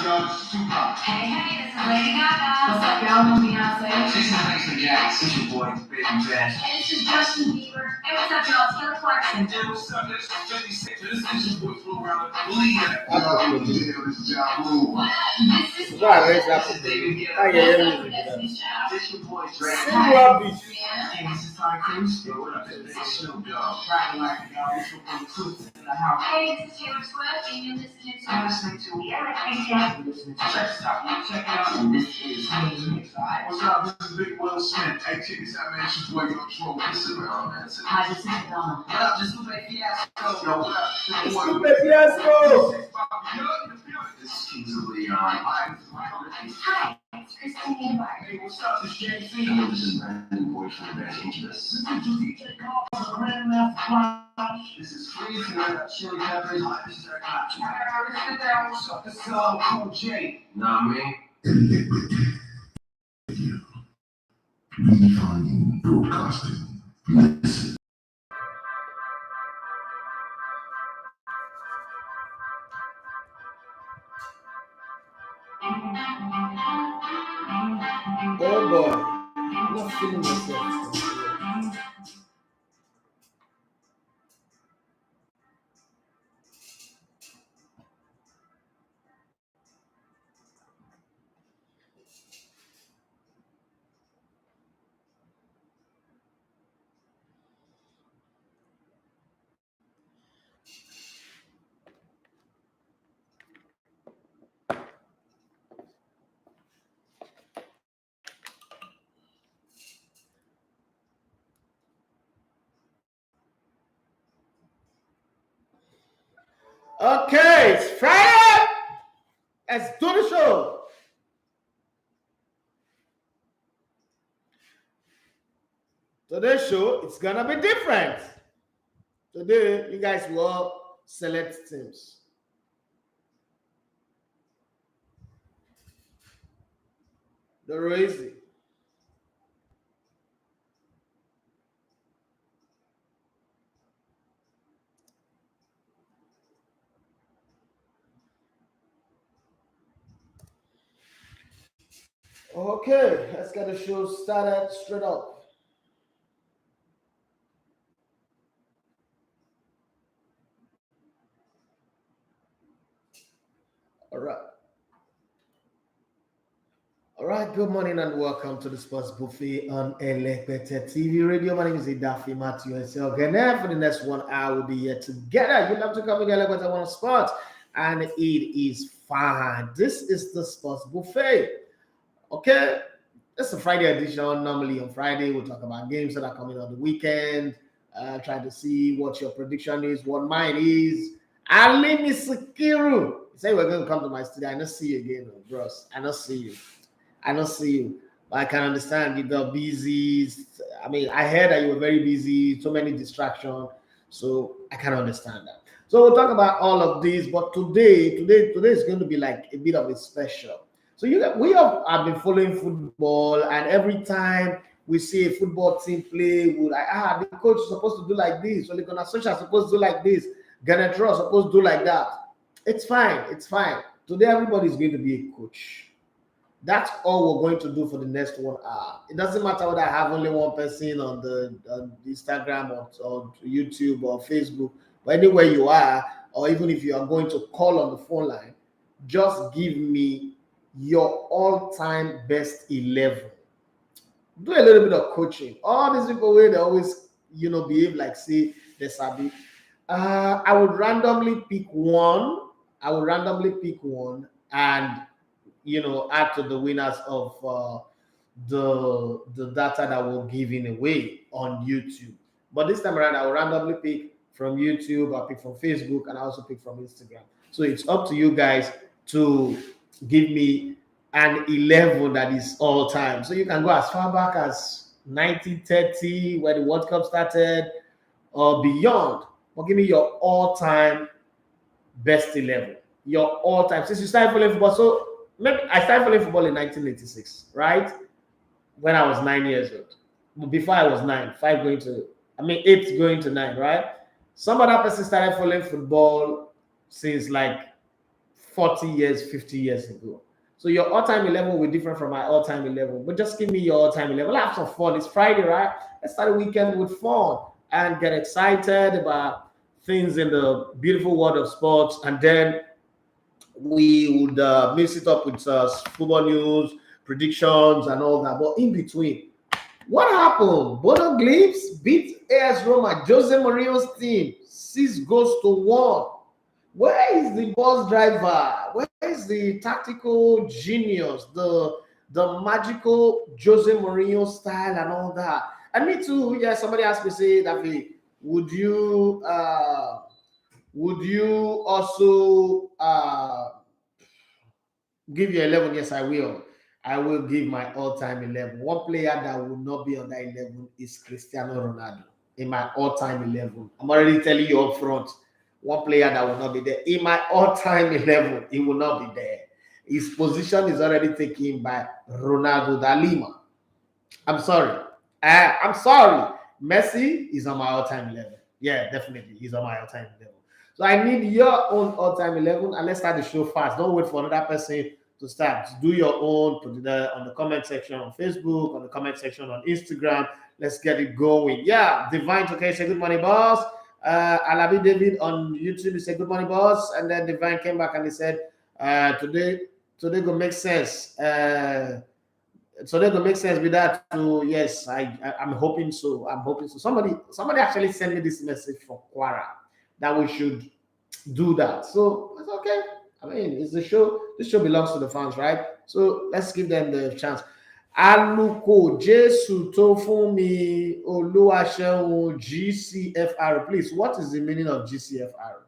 y'all? This is Tupac. Hey, this is Lady Gaga. What's up, y'all? I'm Beyonce. This is Mason Jackson. This is your boy, Baby Jazz. Hey, this is Justin Bieber. Hey, what's up, y'all? It's Kelly Clarkson. Hey, what's up? This is 56. This is your boy, Flo Rida. Believe that. This is Ja Rule. What up? This is David Guetta. This is your boy, Drake. Hey, this is Ty Cruz. Yo, what up? This is Snoop Dogg. Friday Night, y'all. This is your Truth in the house. Hey, this is Taylor Swift, and you're listening to You're listening to Let's Stop. Check it out. This is What's up? This is Big Will Smith. Hey, check this out, man. It's your boy, Young Troll. This is Hi, this is Madonna. What up? This is Lupe Fiasco. Yo, what up? This is Lupe Fiasco. This is Kings of Leon. Hi, it's Christine Bar. Hey, what's up? This is James C. This is Brandon Boy from the Bad Angeles. This is DJ Carl from the Grandmaster Flash. This is Freeze from the Chili Peppers. Hi, this is Eric Clapton. Let's get down. What's up? This is Cool J. Nah, man. Redefining broadcasting. Listen. Oh boy, I'm not feeling myself. Okay, it's Friday. Let's do the show. Today's show, it's gonna be different. Today, you guys will select teams. They're easy. Okay, let's get the show started straight up. All right, good morning and welcome to the Sports Buffet on ELEGBETETVRADIO. My name is Idafi Matthew and Selgene. For the next 1 hour, we'll be here together. You love to come with ELEGBETE Sports, and it is fine. This is the Sports Buffet. Okay, it's a Friday edition. Normally on Friday, we'll talk about games that are coming on the weekend. Try to see what your prediction is, what mine is. Ali Misikiru. You say we're going to come to my studio. I don't see you again, bros. I don't see you. But I can understand you got busy. I mean, I heard that you were very busy, so many distractions. So I can understand that. So we'll talk about all of this. But today is going to be like a bit of a special. So we have been following football, and every time we see a football team play, we're like, the coach is supposed to do like this, or the Ghana is supposed to do like this, Ghana is supposed to do like that. It's fine. Today, everybody's going to be a coach. That's all we're going to do for the next 1 hour. It doesn't matter whether I have only one person on the Instagram or YouTube or Facebook, but anywhere you are, or even if you are going to call on the phone line, just give me your all-time best 11. Do a little bit of coaching. All these people where they always, behave like say they sabi. I would randomly pick one. And add to the winners of the data that we're giving away on YouTube. But this time around, I will randomly pick from YouTube, I pick from Facebook, and I also pick from Instagram. So it's up to you guys to give me an 11 that is all time. So you can go as far back as 1930, where the World Cup started, or beyond. But give me your all-time best 11. Your all-time. Since you started following football, so I started following football in 1986, right? When I was 9 years old. Before I was 9, 8 going to 9, right? Some other person started following football since like 40 years, 50 years ago. So your all-time 11 will be different from my all-time 11. But just give me your all-time 11. Let's have some fun. It's Friday, right? Let's start the weekend with fun and get excited about things in the beautiful world of sports. And then we would mix it up with football news, predictions, and all that. But in between, what happened? Bodo Glimpse beat AS Roma, Jose Mourinho's team, 6 goals to 1. Where is the bus driver? Where is the tactical genius, the magical Jose Mourinho style and all that? And me too. Yeah, somebody asked me, say, David, would you also give you 11? Yes, I will. I will give my all-time 11. One player that will not be on that 11 is Cristiano Ronaldo in my all-time 11. I'm already telling you up front. One player that will not be there. In my all-time 11, he will not be there. His position is already taken by Ronaldo da Lima. I'm sorry. I'm sorry. Messi is on my all-time 11. Yeah, definitely. He's on my all-time 11. So I need your own all-time 11, and let's start the show fast. Don't wait for another person to start. Do your own. Put it there on the comment section on Facebook, on the comment section on Instagram. Let's get it going. Yeah, Divine, okay, say good morning, boss. Alabi David on YouTube, he said good morning, boss. And then Divine came back and he said, today gonna make sense. So that will make sense with that too. Yes, I'm hoping so. I'm hoping so. Somebody actually sent me this message from Quara that we should do that. So it's okay. I mean, it's the show. This show belongs to the fans, right? So let's give them the chance. Aluko Jesu Tofumi Oluwaseun GCFR. Please, what is the meaning of GCFR?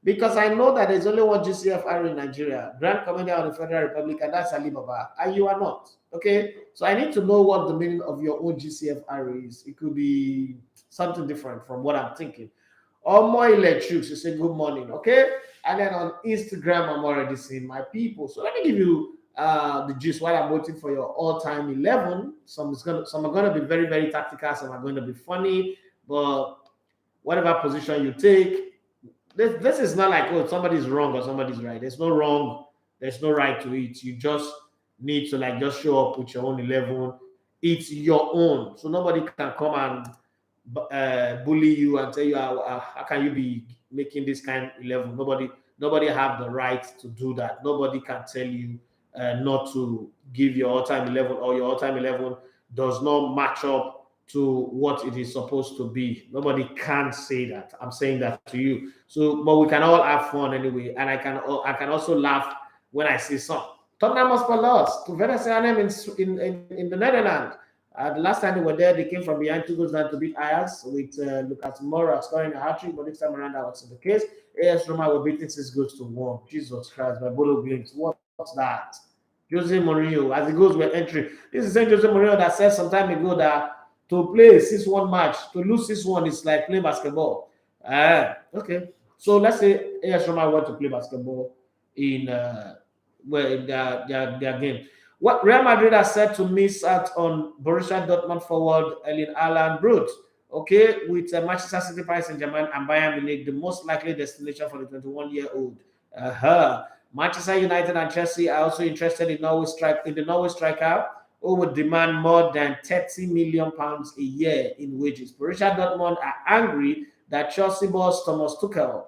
Because I know that there's only one GCFR in Nigeria, Grand Commander of the Federal Republic, and that's Alibaba, and you are not. Okay, so I need to know what the meaning of your own GCFR is. It could be something different from what I'm thinking. Omo Electrics, you say good morning, okay? And then on Instagram, I'm already seeing my people. So let me give you the gist while I'm waiting for your all-time 11. Some are gonna be very, very tactical, some are going to be funny, but whatever position you take, this is not like, oh, somebody's wrong or somebody's right. There's no wrong, there's no right to it. You just need to like just show up with your own 11. It's your own, so nobody can come and bully you and tell you how can you be making this kind of 11. Nobody have the right to do that. Nobody can tell you not to give your all-time 11, or your all-time 11 does not match up to what it is supposed to be. Nobody can say that. I'm saying that to you. So, but we can all have fun anyway, and I can also laugh when I see some. Tottenham Hotspur lost to Werder in the Netherlands. The last time they were there, they came from behind 2 goals down to beat Ajax with Lucas Moura scoring a hat-trick, but this time around that wasn't the case. AS Roma were beating 6 goals to 1. Jesus Christ, by Bodo Glimpse. What's that? Jose Mourinho, as the goals were entering. This is the same Jose Mourinho that said some time ago that to play a 6-1 match, to lose 6-1 is like playing basketball. Okay. So let's say AS Roma want to play basketball in their game. What Real Madrid has said to miss out on Borussia Dortmund forward Erling Haaland Brut. Okay, with Manchester City, Paris Saint-Germain, and Bayern Munich, the most likely destination for the 21-year-old. Manchester United and Chelsea are also interested in the Norway striker, who would demand more than £30 million a year in wages. Borussia Dortmund are angry that Chelsea boss Thomas Tuchel,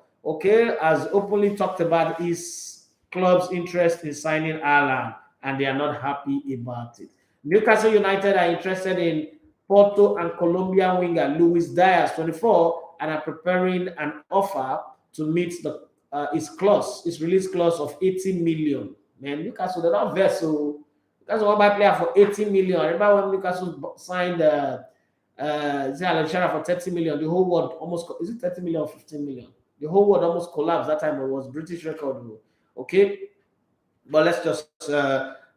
has openly talked about his club's interest in signing Haaland, and they are not happy about it. Newcastle United are interested in Porto and Colombian winger Luis Diaz, 24, and are preparing an offer to meet his release clause of 80 million. Man, Newcastle, they're not vessel. That's one buy player for 80 million. Remember when Newcastle signed Alexander for 30 million? The whole world almost, is it 30 million or 15 million? The whole world almost collapsed that time. It was British record. Okay, but let's just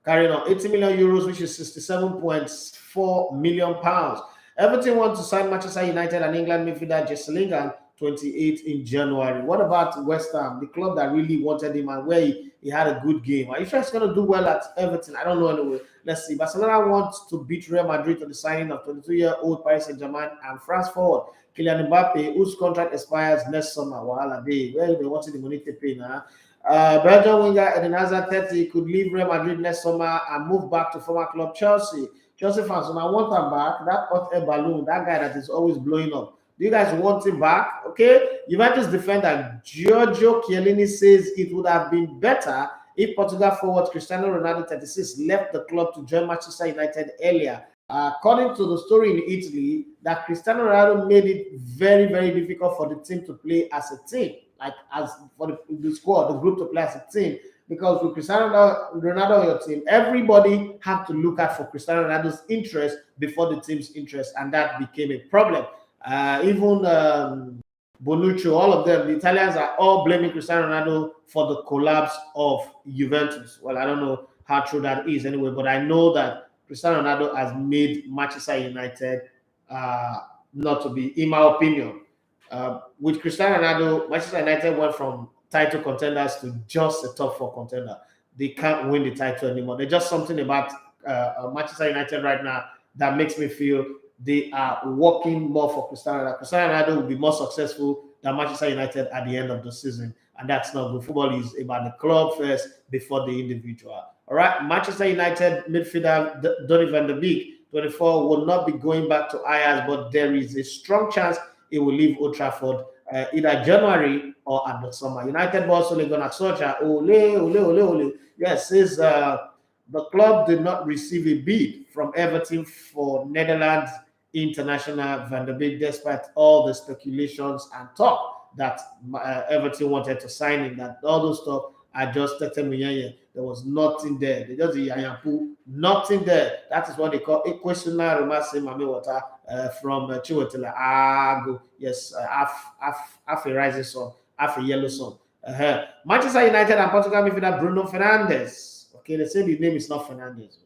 carry on. 80 million euros, which is 67.4 million pounds. Everton wants to sign Manchester United and England midfielder Jesse Lingard, 28 in January. What about West Ham, the club that really wanted him and where he had a good game? Are you sure he's going to do well at Everton? I don't know anyway. Let's see. Barcelona wants to beat Real Madrid to the signing of 22-year-old Paris Saint-Germain and France forward Kylian Mbappe, whose contract expires next summer. Wahala day. Where they wanted the money to pay now. Belgian winger Eden Hazard 30 could leave Real Madrid next summer and move back to former club Chelsea. Chelsea fans, when I want him back, that hot air balloon, that guy that is always blowing up. Do you guys want him back? Okay. Juventus defender Giorgio Chiellini says it would have been better if Portugal forward Cristiano Ronaldo 36 left the club to join Manchester United earlier. According to the story in Italy, that Cristiano Ronaldo made it very, very difficult for the team to play as a team, like as for the squad, the group to play as a team. Because with Cristiano Ronaldo on your team, everybody had to look out for Cristiano Ronaldo's interest before the team's interest, and that became a problem. Even Bonucci, all of them, the Italians are all blaming Cristiano Ronaldo for the collapse of Juventus. Well, I don't know how true that is anyway, but I know that Cristiano Ronaldo has made Manchester United not to be, in my opinion. With Cristiano Ronaldo, Manchester United went from title contenders to just a top four contender. They can't win the title anymore. There's just something about Manchester United right now that makes me feel they are working more for Cristiano Ronaldo. Cristiano Ronaldo will be more successful than Manchester United at the end of the season, and that's not good. Football is about the club first before the individual. All right, Manchester United midfielder Donny van de Beek, 24, will not be going back to Ajax, but there is a strong chance he will leave Old Trafford either January or at the summer. United boss Ole Gunnar Solskjaer, ole. Yes, says the club did not receive a bid from Everton for Netherlands international Van de Beek, despite all the speculations and talk that Everton wanted to sign him. That all those stuff are just 30 million. There was nothing there. They just nothing there. That is what they call a questionnaire mame water from Chiwetela. Go yes, half a rising sun, half a yellow sun. Manchester United and Portugal midfielder Bruno Fernandes. Okay, they say the name is not Fernandes.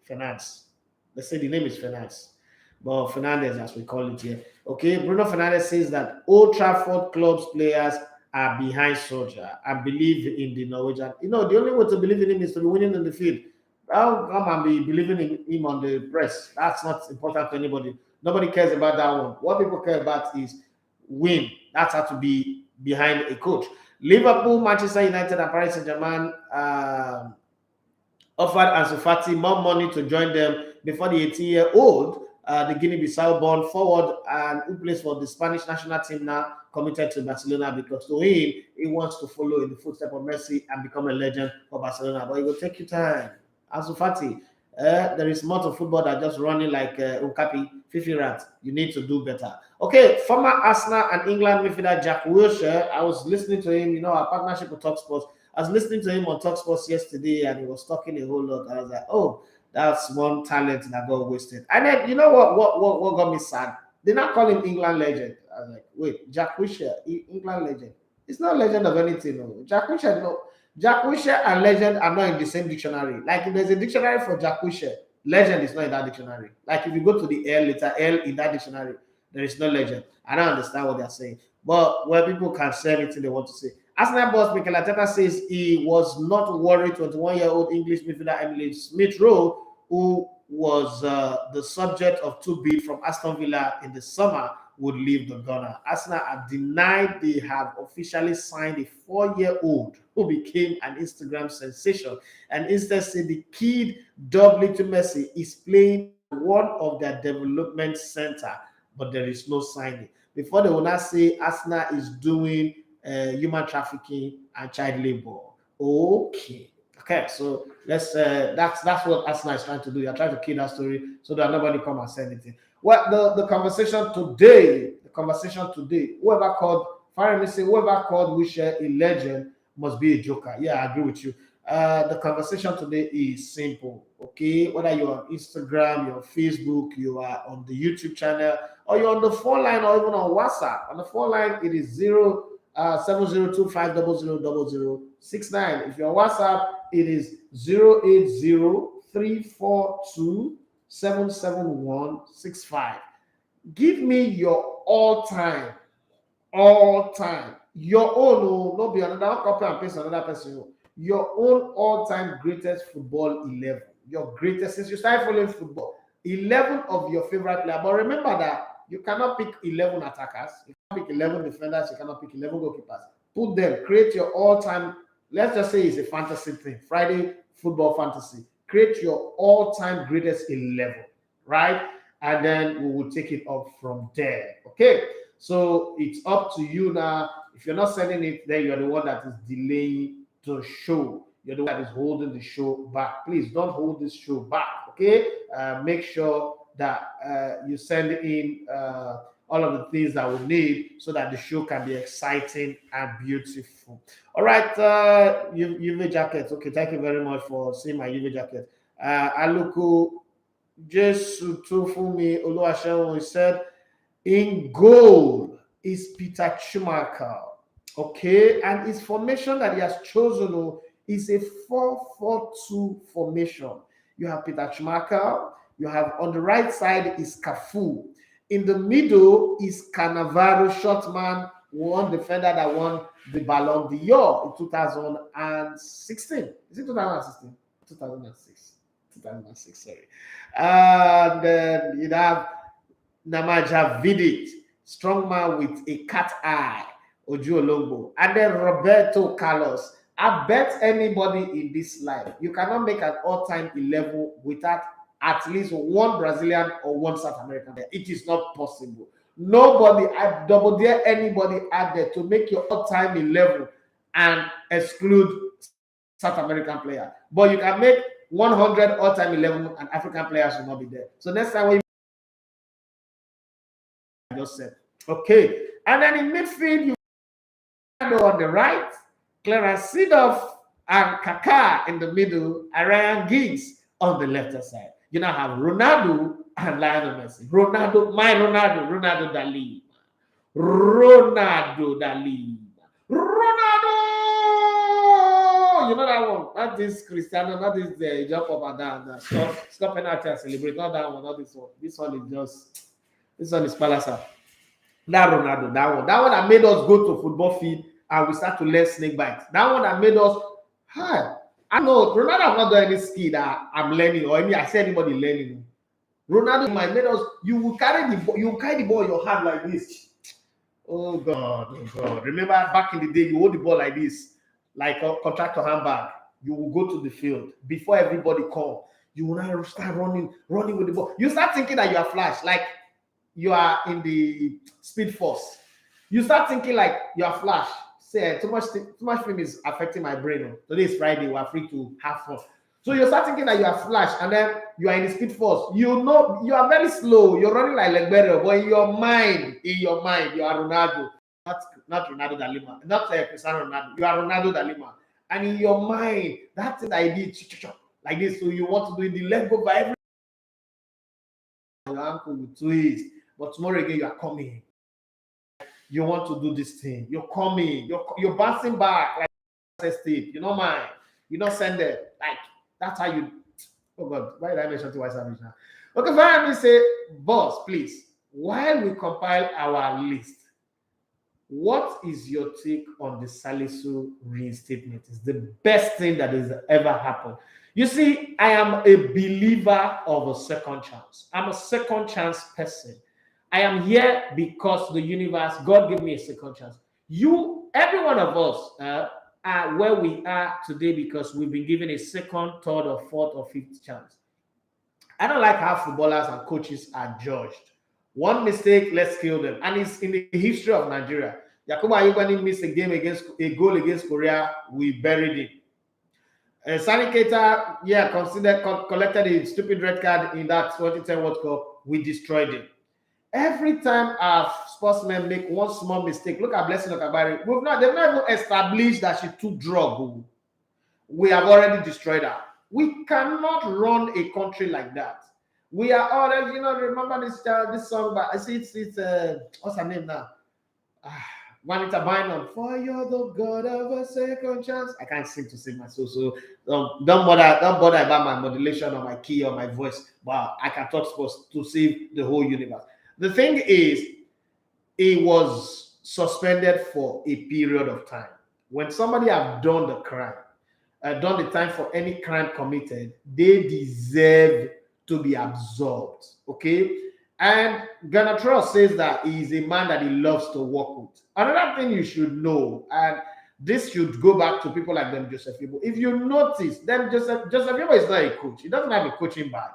They say the name is Fernandes. But Fernandes, as we call it here. Okay, Bruno Fernandes says that Old Trafford club's players are behind Solskjaer and believe in the Norwegian. You know, the only way to believe in him is to be winning in the field. Don't come and be believing in him on the press. That's not important to anybody. Nobody cares about that one. What people care about is win. That's how to be behind a coach. Liverpool, Manchester United, and Paris Saint-Germain offered Ansu Fati more money to join them before the 18-year-old, the Guinea-Bissau born forward and who plays for the Spanish national team now, committed to Barcelona, because to him, he wants to follow in the footsteps of Messi and become a legend for Barcelona. But it will take you time. Ansu Fati, there is more to football than just running like Unkapi, Fifi Rat. You need to do better. Okay, former Arsenal and England midfielder Jack Wilshere, I was listening to him, you know, our partnership with TalkSports. I was listening to him on TalkSports yesterday, and he was talking a whole lot. I was like, oh, that's one talent that got wasted. And then, you know what got me sad? They not call him England legend. I was like, wait, Jack Wilshere, England legend. It's not legend of anything. No. Jack Wilshere and legend are not in the same dictionary. Like if there's a dictionary for Jack Wilshere, legend is not in that dictionary. Like if you go to the letter L in that dictionary, there is no legend. I don't understand what they're saying. But where people can say anything they want to say. Arsenal boss Mikel Arteta says he was not worried 21-year-old English midfielder Emily Smith-Rowe, who was the subject of two bids from Aston Villa in the summer, would leave the Gunner. Arsenal have denied they have officially signed a 4-year-old who became an Instagram sensation, and instead said the kid doubly to Messi is playing one of their development center, but there is no signing. Before they will not say Arsenal is doing human trafficking and child labor. Okay, so let's that's what Arsenal is trying to do. You're trying to kill that story so that nobody come and say anything. Well, the conversation today, whoever called Wilshere a legend must be a joker. Yeah, I agree with you. The conversation today is simple. Okay, whether you're on Instagram, you're on Facebook, you are on the YouTube channel, or you're on the phone line, or even on WhatsApp. On the phone line, it is 7025000069. If you're on WhatsApp, it is 08034277165. Give me your all-time, your own, no be another copy and paste another person. Your own all-time greatest football 11. Your greatest, since you started following football, 11 of your favorite players. But remember that you cannot pick 11 attackers, you cannot pick 11 defenders, you cannot pick 11 goalkeepers. put them, create your all-time, let's just say it's a fantasy thing, Friday football fantasy. Create your all-time greatest 11, right? And then we will take it up from there. Okay. So it's up to you now. If you're not sending it, then you're the one that is delaying the show. You're the one that is holding the show back. Please don't hold this show back. Okay. Make sure that you send in all of the things that we need so that the show can be exciting and beautiful. All right, UV jacket. Okay, thank you very much for seeing my UV jacket. Aluku Jesu Tufumi Oluwaseun said, in goal is Peter Schumacher. Okay, and his formation that he has chosen is a 4-4-2 formation. You have Peter Schumacher. You have on the right side is Cafu. In the middle is Cannavaro, short man, one defender that won the Ballon d'Or in 2016. Is it 2016? 2006. 2006, sorry. And then you have Namaja Vidic, strong man with a cat eye, Oju Olongbo. And then Roberto Carlos. I bet anybody in this life, you cannot make an all-time 11 without at least one Brazilian or one South American player. It is not possible. Nobody, I double dare anybody out there to make your all-time 11 and exclude South American player. But you can make 100 all-time 11 and African players will not be there. So next time when you just said, okay. And then in midfield, you on the right, Clarence Seedorf and Kaká in the middle, and Ryan Giggs on the left side. You now have Ronaldo and Lionel Messi. Ronaldo da Lima. Ronaldo. You know that one? Not this Cristiano, not this jump up and down. Stop penalty and celebrate. Not that one, not this one. This one is Palasa. That Ronaldo, that one that made us go to football field and we start to learn snake bites. That one that made us, hi. I know Ronaldo have not done any skill that I'm learning or any I see anybody learning. Ronaldo might made us, you will carry the ball in your hand like this. Oh God. Remember back in the day, you hold the ball like this, like a contractor handbag. You will go to the field before everybody come. You will now start running with the ball. You start thinking that you are Flash, like you are in the Speed Force. You start thinking like you are Flash. Say too much film is affecting my brain. Today is Friday. We are free to have fun. So you start thinking that you are Flash, and then you are in the Speed Force. You know you are very slow. You're running like ELEGBETE, but in your mind, you are Ronaldo, not Ronaldo da Lima, not Cristiano Ronaldo. You are Ronaldo da Lima, and in your mind, that thing I did like this. So you want to do the leg go by every your ankle will twist, but tomorrow again you are coming. You want to do this thing. You're coming. You're bouncing back like Steve. You don't mind. You don't send it. Like that's how you. Oh God, why did I mention to Savage now? Okay, fine. Me say, boss, please. While we compile our list, what is your take on the Salisu reinstatement? It's the best thing that has ever happened. You see, I am a believer of a second chance. I'm a second chance person. I am here because the universe, God gave me a second chance. Every one of us are where we are today because we've been given a second, third, or fourth, or fifth chance. I don't like how footballers and coaches are judged. One mistake, let's kill them. And it's in the history of Nigeria. Yakubu Ayobami missed a goal against Korea. We buried him. Sani Keita, collected a stupid red card in that 2010 World Cup. We destroyed him. Every time our sportsmen make one small mistake, look at Blessing Okabari. They've not even established that she took drug. We have already destroyed her. We cannot run a country like that. We are already, remember this song, but I see it's what's her name now? Juanita Bynum. For you're the God of a second chance. I can't sing to save my soul, so don't bother about my modulation or my key or my voice. But I can talk sports to save the whole universe. The thing is, it was suspended for a period of time. When somebody have done the crime, done the time for any crime committed, they deserve to be absolved. Okay? And Ghana Trust says that he is a man that he loves to work with. Another thing you should know, and This should go back to people like them, Joseph Ibo. If you notice, then Joseph Ibo is not a coach. He doesn't have a coaching badge.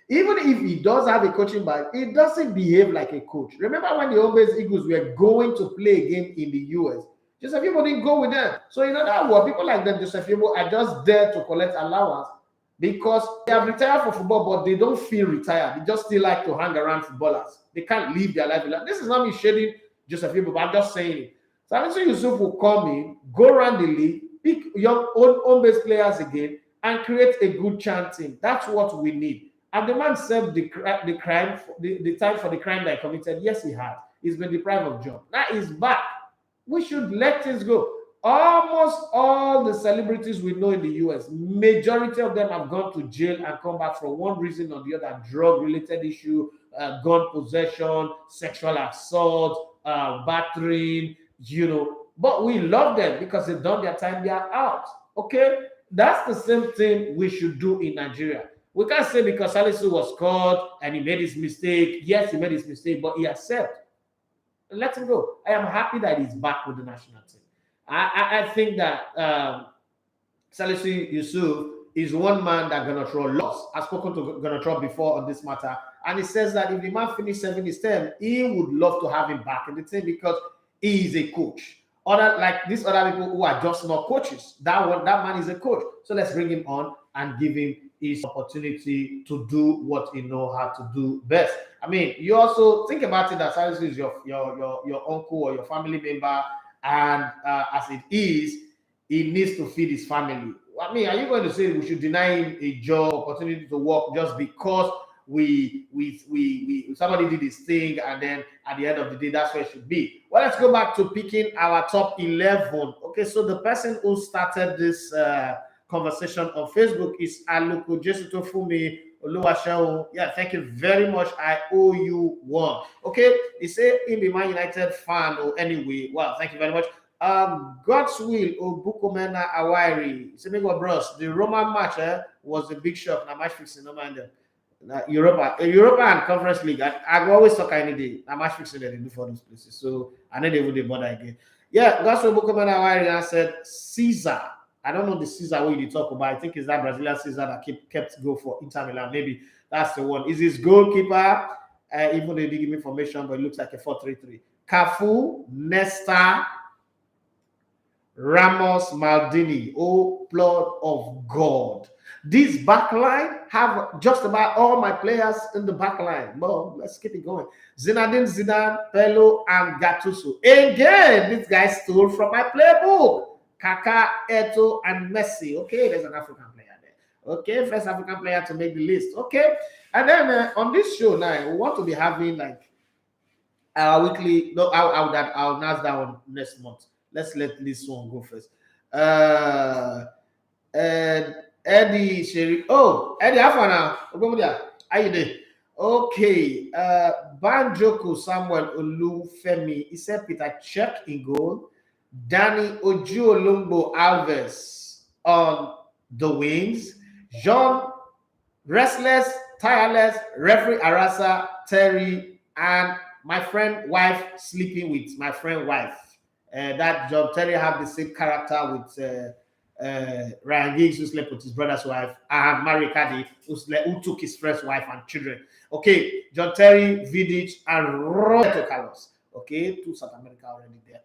Even if he does have a coaching badge, he doesn't behave like a coach. Remember when the Obes Eagles were going to play a game in the US? Joseph Ibo didn't go with them. So in other words, people like them, Joseph Ibo, are just there to collect allowance because they have retired for football, but they don't feel retired. They just still like to hang around footballers. They can't live their life. This is not me shading Joseph Ibo, but I'm just saying it. Salisu Yusuf will come in, go around the league, pick young home-based players again, and create a good chanting. That's what we need. And the man served the crime, the time for the crime that he committed. Yes, he had. He's been deprived of job. Now he's back. We should let things go. Almost all the celebrities we know in the US, majority of them have gone to jail and come back for one reason or the other: drug-related issue, gun possession, sexual assault, battering, but we love them because they've done their time, they are out. Okay, that's the same thing we should do in Nigeria. We can't say because Salisu was caught and he made his mistake. Yes, he made his mistake, but he accepted. Let him go. I am happy that he's back with the national team. I think that Salisu Yusuf is one man that Gonotro lost. I've spoken to Gonotro before on this matter, and he says that if the man finished serving his term, he would love to have him back in the team because he is a coach. These other people who are just not coaches. That man is a coach. So let's bring him on and give him his opportunity to do what he knows how to do best. I mean, you also think about it that Salisu is your uncle or your family member, and as it is, he needs to feed his family. I mean, are you going to say we should deny him a job, opportunity to work just because somebody did his thing, and then at the end of the day, that's where it should be? Well, let's go back to picking our top 11. Okay, so the person who started this conversation on Facebook is Aluko Jesuto Fumi Oluwaseun. Yeah, thank you very much. I owe you one. Okay, he said he'll be Man United fan or anyway. Wow, thank you very much. God's will Obukomena Awairi. Say, bros, the Roman match was a big shock. Now match fixing, no mind them. Europa and Conference League. I go always talk any day. I match fixing they do for those places. So I know they would bother again. Yeah, God's will Obukomena Awairi said Caesar. I don't know the Caesar what you talk about. I think it's that Brazilian Caesar that kept go for Inter Milan. Maybe that's the one. Is his goalkeeper? Even though they didn't give me information, but it looks like a 4-3-3. Cafu, Nesta, Ramos, Maldini. Oh, blood of God. This backline have just about all my players in the backline. Well, let's keep it going. Zinedine Zidane, Pello, and Gattuso. Again, this guy stole from my playbook. Kaka, Eto, and Messi. Okay, there's an African player there. Okay, first African player to make the list. Okay, and then on this show now, we want to be having like our weekly. No, I'll announce that one next month. Let's let this one go first. And Eddie Sherry. Oh, Eddie, how you doing? Okay. Banjoko Samuel Olufemi. He said Peter Check in goal. Danny Ojuolumbo Alves on the wings. Jean Restless, Tireless, Referee Arasa, Terry, and my friend wife sleeping with my friend wife. That John Terry have the same character with Ryan Giggs, who slept with his brother's wife, and Mario Cardi, who took his friend's wife and children. Okay, John Terry, Vidic, and Roberto Carlos. Okay, two South America already there.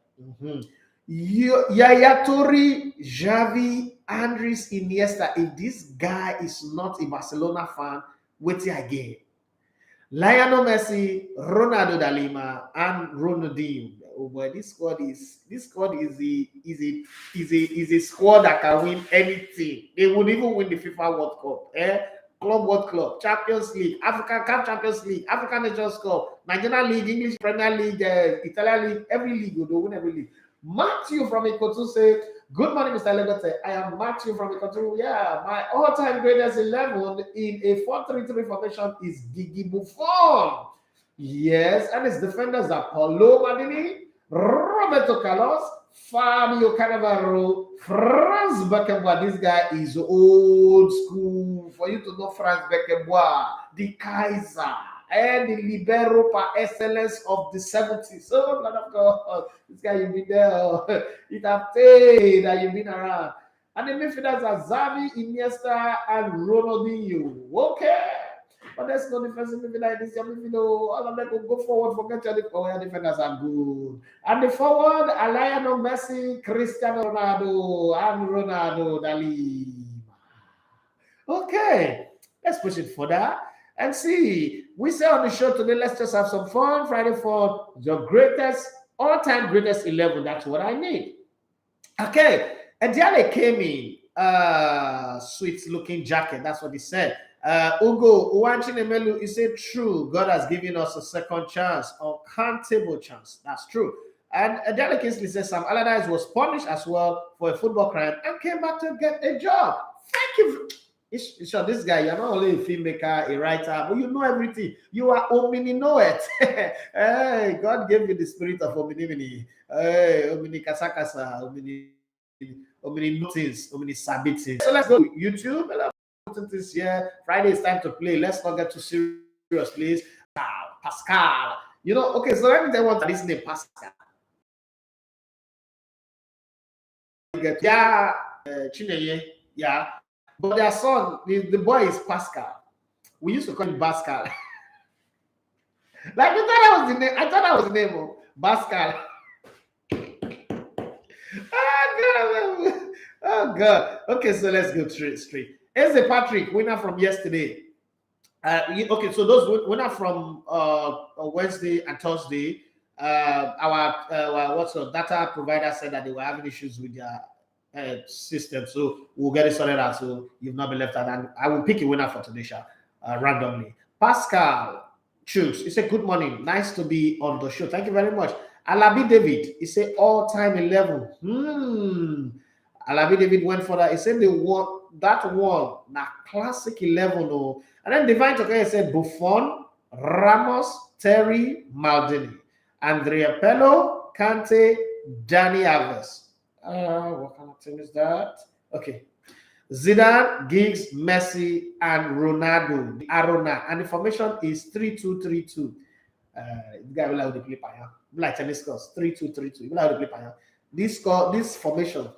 Yaya Toure, Xavi, Andres Iniesta. If this guy is not a Barcelona fan, wait till again. Lionel Messi, Ronaldo da Lima, and Ronaldinho. Oh boy, this squad is a squad that can win anything. They would even win the FIFA World Cup. Club World Cup, Champions League, African Cup Champions League, African Nations Cup, Nigerian League, English Premier League, Italian League, every league, they'll win every league. Matthew from Ikotu say, good morning, Mr. Legote. I am Matthew from Ikotu. Yeah, my all-time greatest 11 in a 4-3-3 formation is Gigi Buffon. Yes, and his defenders are Paulo Maldini, Roberto Carlos, Fabio Cannavaro, Franz Beckenbauer. This guy is old school. For you to know Franz Beckenbauer, the Kaiser. and the libero par excellence of the 70s. So, Lord of God, this guy, you've been there. It have paid that you've been around. And the midfielders are Xavi, Iniesta, and Ronaldinho. Okay. But there's no defensive midfielder in this midfield. All of them will go forward, forget your defenders are good. And the forward, Lionel Messi, Cristiano Ronaldo, and Ronaldo Dali. Okay, let's push it further and see. We say on the show today, let's just have some fun. Friday for your greatest, all-time greatest 11. That's what I need. Okay, and Diale came in, sweet-looking jacket. That's what he said. Ugo Uwanchinemelu, he said, true. God has given us a second chance, uncountable chance. That's true. And Diale Kingsley says Sam Allardyce was punished as well for a football crime and came back to get a job. Thank you. Sure, this guy, you're not only a filmmaker, a writer, but you know everything. You are omni know it. Hey, God gave you the spirit of omni. Hey, omni kasakasa, omni notice, omni sabiting. So let's go to YouTube. This year, Friday is time to play. Let's not get too serious, please. Pascal. You know, okay, so let me tell you what this name, Pascal. Yeah, Chineye, yeah. But their son, the boy is Pascal. We used to call him Pascal. Like, I thought that was the name. I thought that was the name of Pascal. Oh God. Okay, so let's go straight. Eze Patrick, winner from yesterday. Okay, so those winner from Wednesday and Thursday. Our what's the data provider said that they were having issues with their system, so we'll get it sorted out. So you've not been left out, and I will pick a winner for today, randomly. Pascal Chooks, he said, good morning, nice to be on the show. Thank you very much. Alabi David, he said all-time 11. Alabi David went for that. He said that one na classic 11. Oh. And then Divine Tokai said Buffon, Ramos, Terry, Maldini, Andrea Pello, Kante, Dani Alves. What kind of team is that? Okay. Zidane, Giggs, Messi, and Ronaldo. The Arona. And the formation is 3-2-3-2. The guy will have to play paya. Like tennis scores. 3-2-3-2. You will have to play paya. This formation.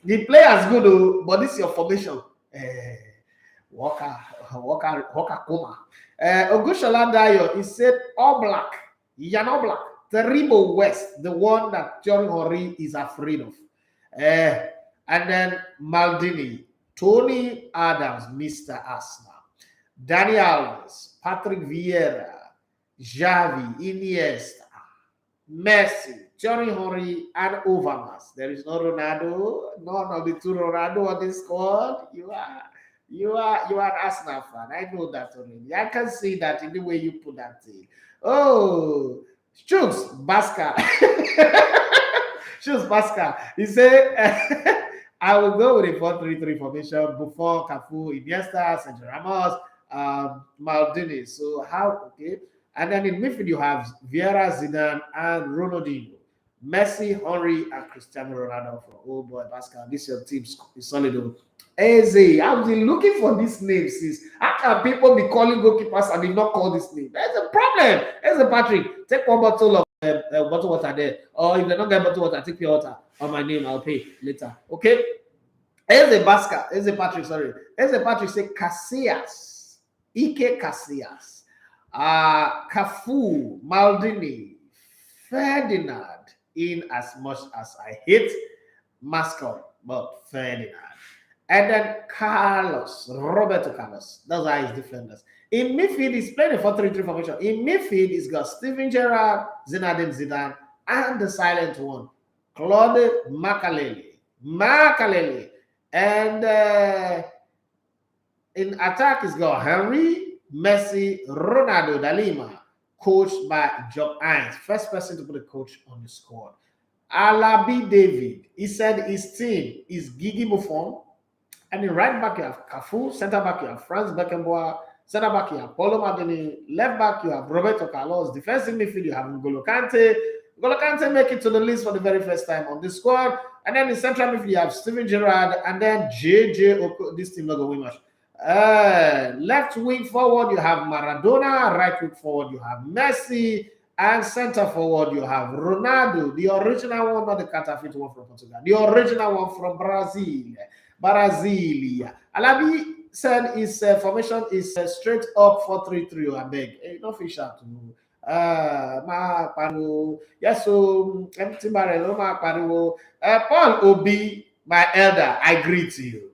The player is good, but this is your formation. Walker Koma. Ogushala Dayo, he said all black. Yan Black. Terrible West. The one that Thierry Henry is afraid of. And then Maldini, Tony Adams, Mr. Arsenal, Dani Alves, Patrick Vieira, Xavi, Iniesta, Messi, Thierry Henry, and Overmars. There is no Ronaldo, none of the two Ronaldo on this squad. You are an Arsenal fan. I know that already. I can see that in the way you put that thing. Oh, Chooks, Basca. Choose Pascal. He said, I will go with a 4-3-3 formation. Buffon, Cafu, Iniesta, Sergio Ramos, Maldini. So how? Okay. And then in midfield you have Vieira, Zidane, and Ronaldinho. Messi, Henry, and Cristiano Ronaldo. Oh boy, Pascal, this your team is solid. Eze, I've been looking for this name since. How can people be calling goalkeepers and they not call this name? That's a problem. Eze Patrick, take one bottle of bottle water there, or if they don't get bottle water, take pure water on my name. I'll pay later. Okay. Eze Patrick say Casillas, Ike Casillas, Cafu, Maldini, Ferdinand. In as much as I hate mascot, but Ferdinand, and then Roberto Carlos. Those are his defenders. In midfield, he's playing a 4-3-3 formation. In midfield, he's got Steven Gerrard, Zinedine Zidane, and the silent one, Claude Makalele. And in attack, he's got Henry, Messi, Ronaldo da Lima, coached by Job Hines. First person to put a coach on the squad. Alabi David, he said his team is Gigi Buffon, and in right back you have Cafu, center back you have Franz Beckenbauer, center back you have Paulo Maldini, left back you have Roberto Carlos, defensive midfield you have N'Golo Kante. N'Golo Kante make it to the list for the very first time on this squad, and then in central midfield you have Steven Gerrard, and then JJ Oko. This team not going to win much. Left wing forward, you have Maradona. Right wing forward, you have Messi. And center forward, you have Ronaldo, the original one, not the counterfeit one from Portugal, the original one from Brazil. Brasilia. Alabi said his formation is straight up 4-3-3. I beg. No fish out. Ma panu. Yes, so empty barrel. Ma panu. Paul Obi, my elder, I greet you.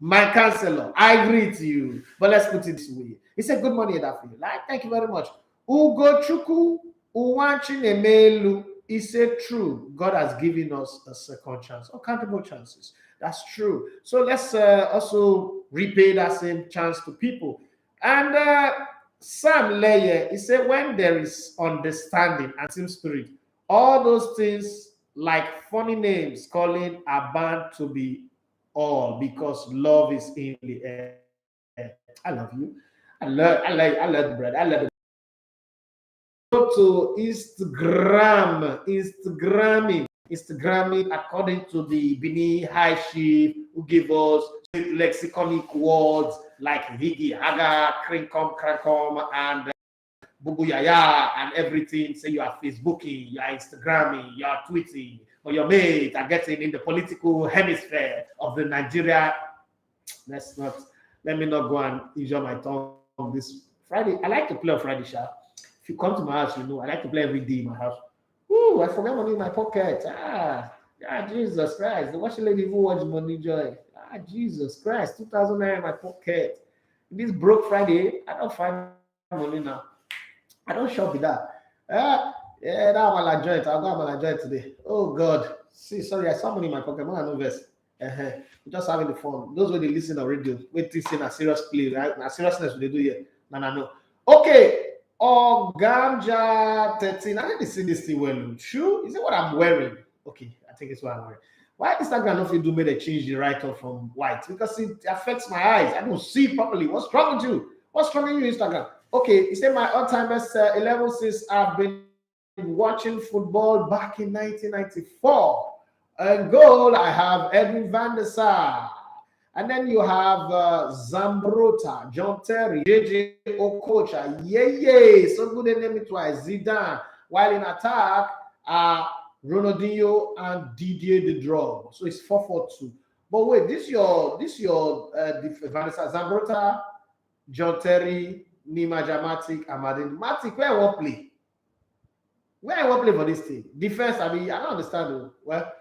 My counselor, I greet you. But let's put it this way. He said, good morning, Dafi. Like, thank you very much. Ugo Chuku, Uwanchi Nemelu. He said, true. God has given us a second chance, uncountable chances. That's true. So let's also repay that same chance to people. And Sam Leye, he said, when there is understanding and team spirit, all those things like funny names calling are bound to be all because love is in the air. I love you. I love the bread. I love the go to Instagramming according to the Bini High Chief who gave us lexiconic words like Higi, Haga, Krinkom, Krankom, and Bubuyaya and everything. Say you are Facebooking, you are Instagramming, you are tweeting, or your mates are getting in the political hemisphere of the Nigeria. Let me not go and injure my tongue this Friday. I like to play on Friday, Sha. If you come to my house, you know I like to play every day in my house. Ooh, I forgot money in my pocket. Jesus Christ. The watching lady who watch money joy. Jesus Christ. 2,000 naira in my pocket. This broke Friday, I don't find money now. I don't shop with that. Yeah, that Amala joint. I'll go Amala joint today. Oh God. See, sorry, I saw money in my pocket. Man, I know vest. Just having the fun. Those who they listen on radio, wait to see a serious play, right? Now seriousness they do here. No. Okay. Ganja 13. I didn't see this thing well. True? Is it what I'm wearing? Okay, I think it's what I'm wearing. Why Instagram not do me they change the right off from white? Because it affects my eyes. I don't see properly. What's wrong with you? What's wrong with you, Instagram? Okay, he said my all-time best 11 since I've been watching football back in 1994. And goal, I have Edwin van der Sar. And then you have Zambrota, John Terry, JJ Okocha, yay, so good they name it twice, Zidane. While in attack, Ronaldinho and Didier the Drog. So it's 4-4-2. But wait, this your Van der Sar, Zambrota, John Terry, Nima Jamatic, Amadin. Matic, where I want play? Where I want play for this team? Defense, I mean, I don't understand though. Well,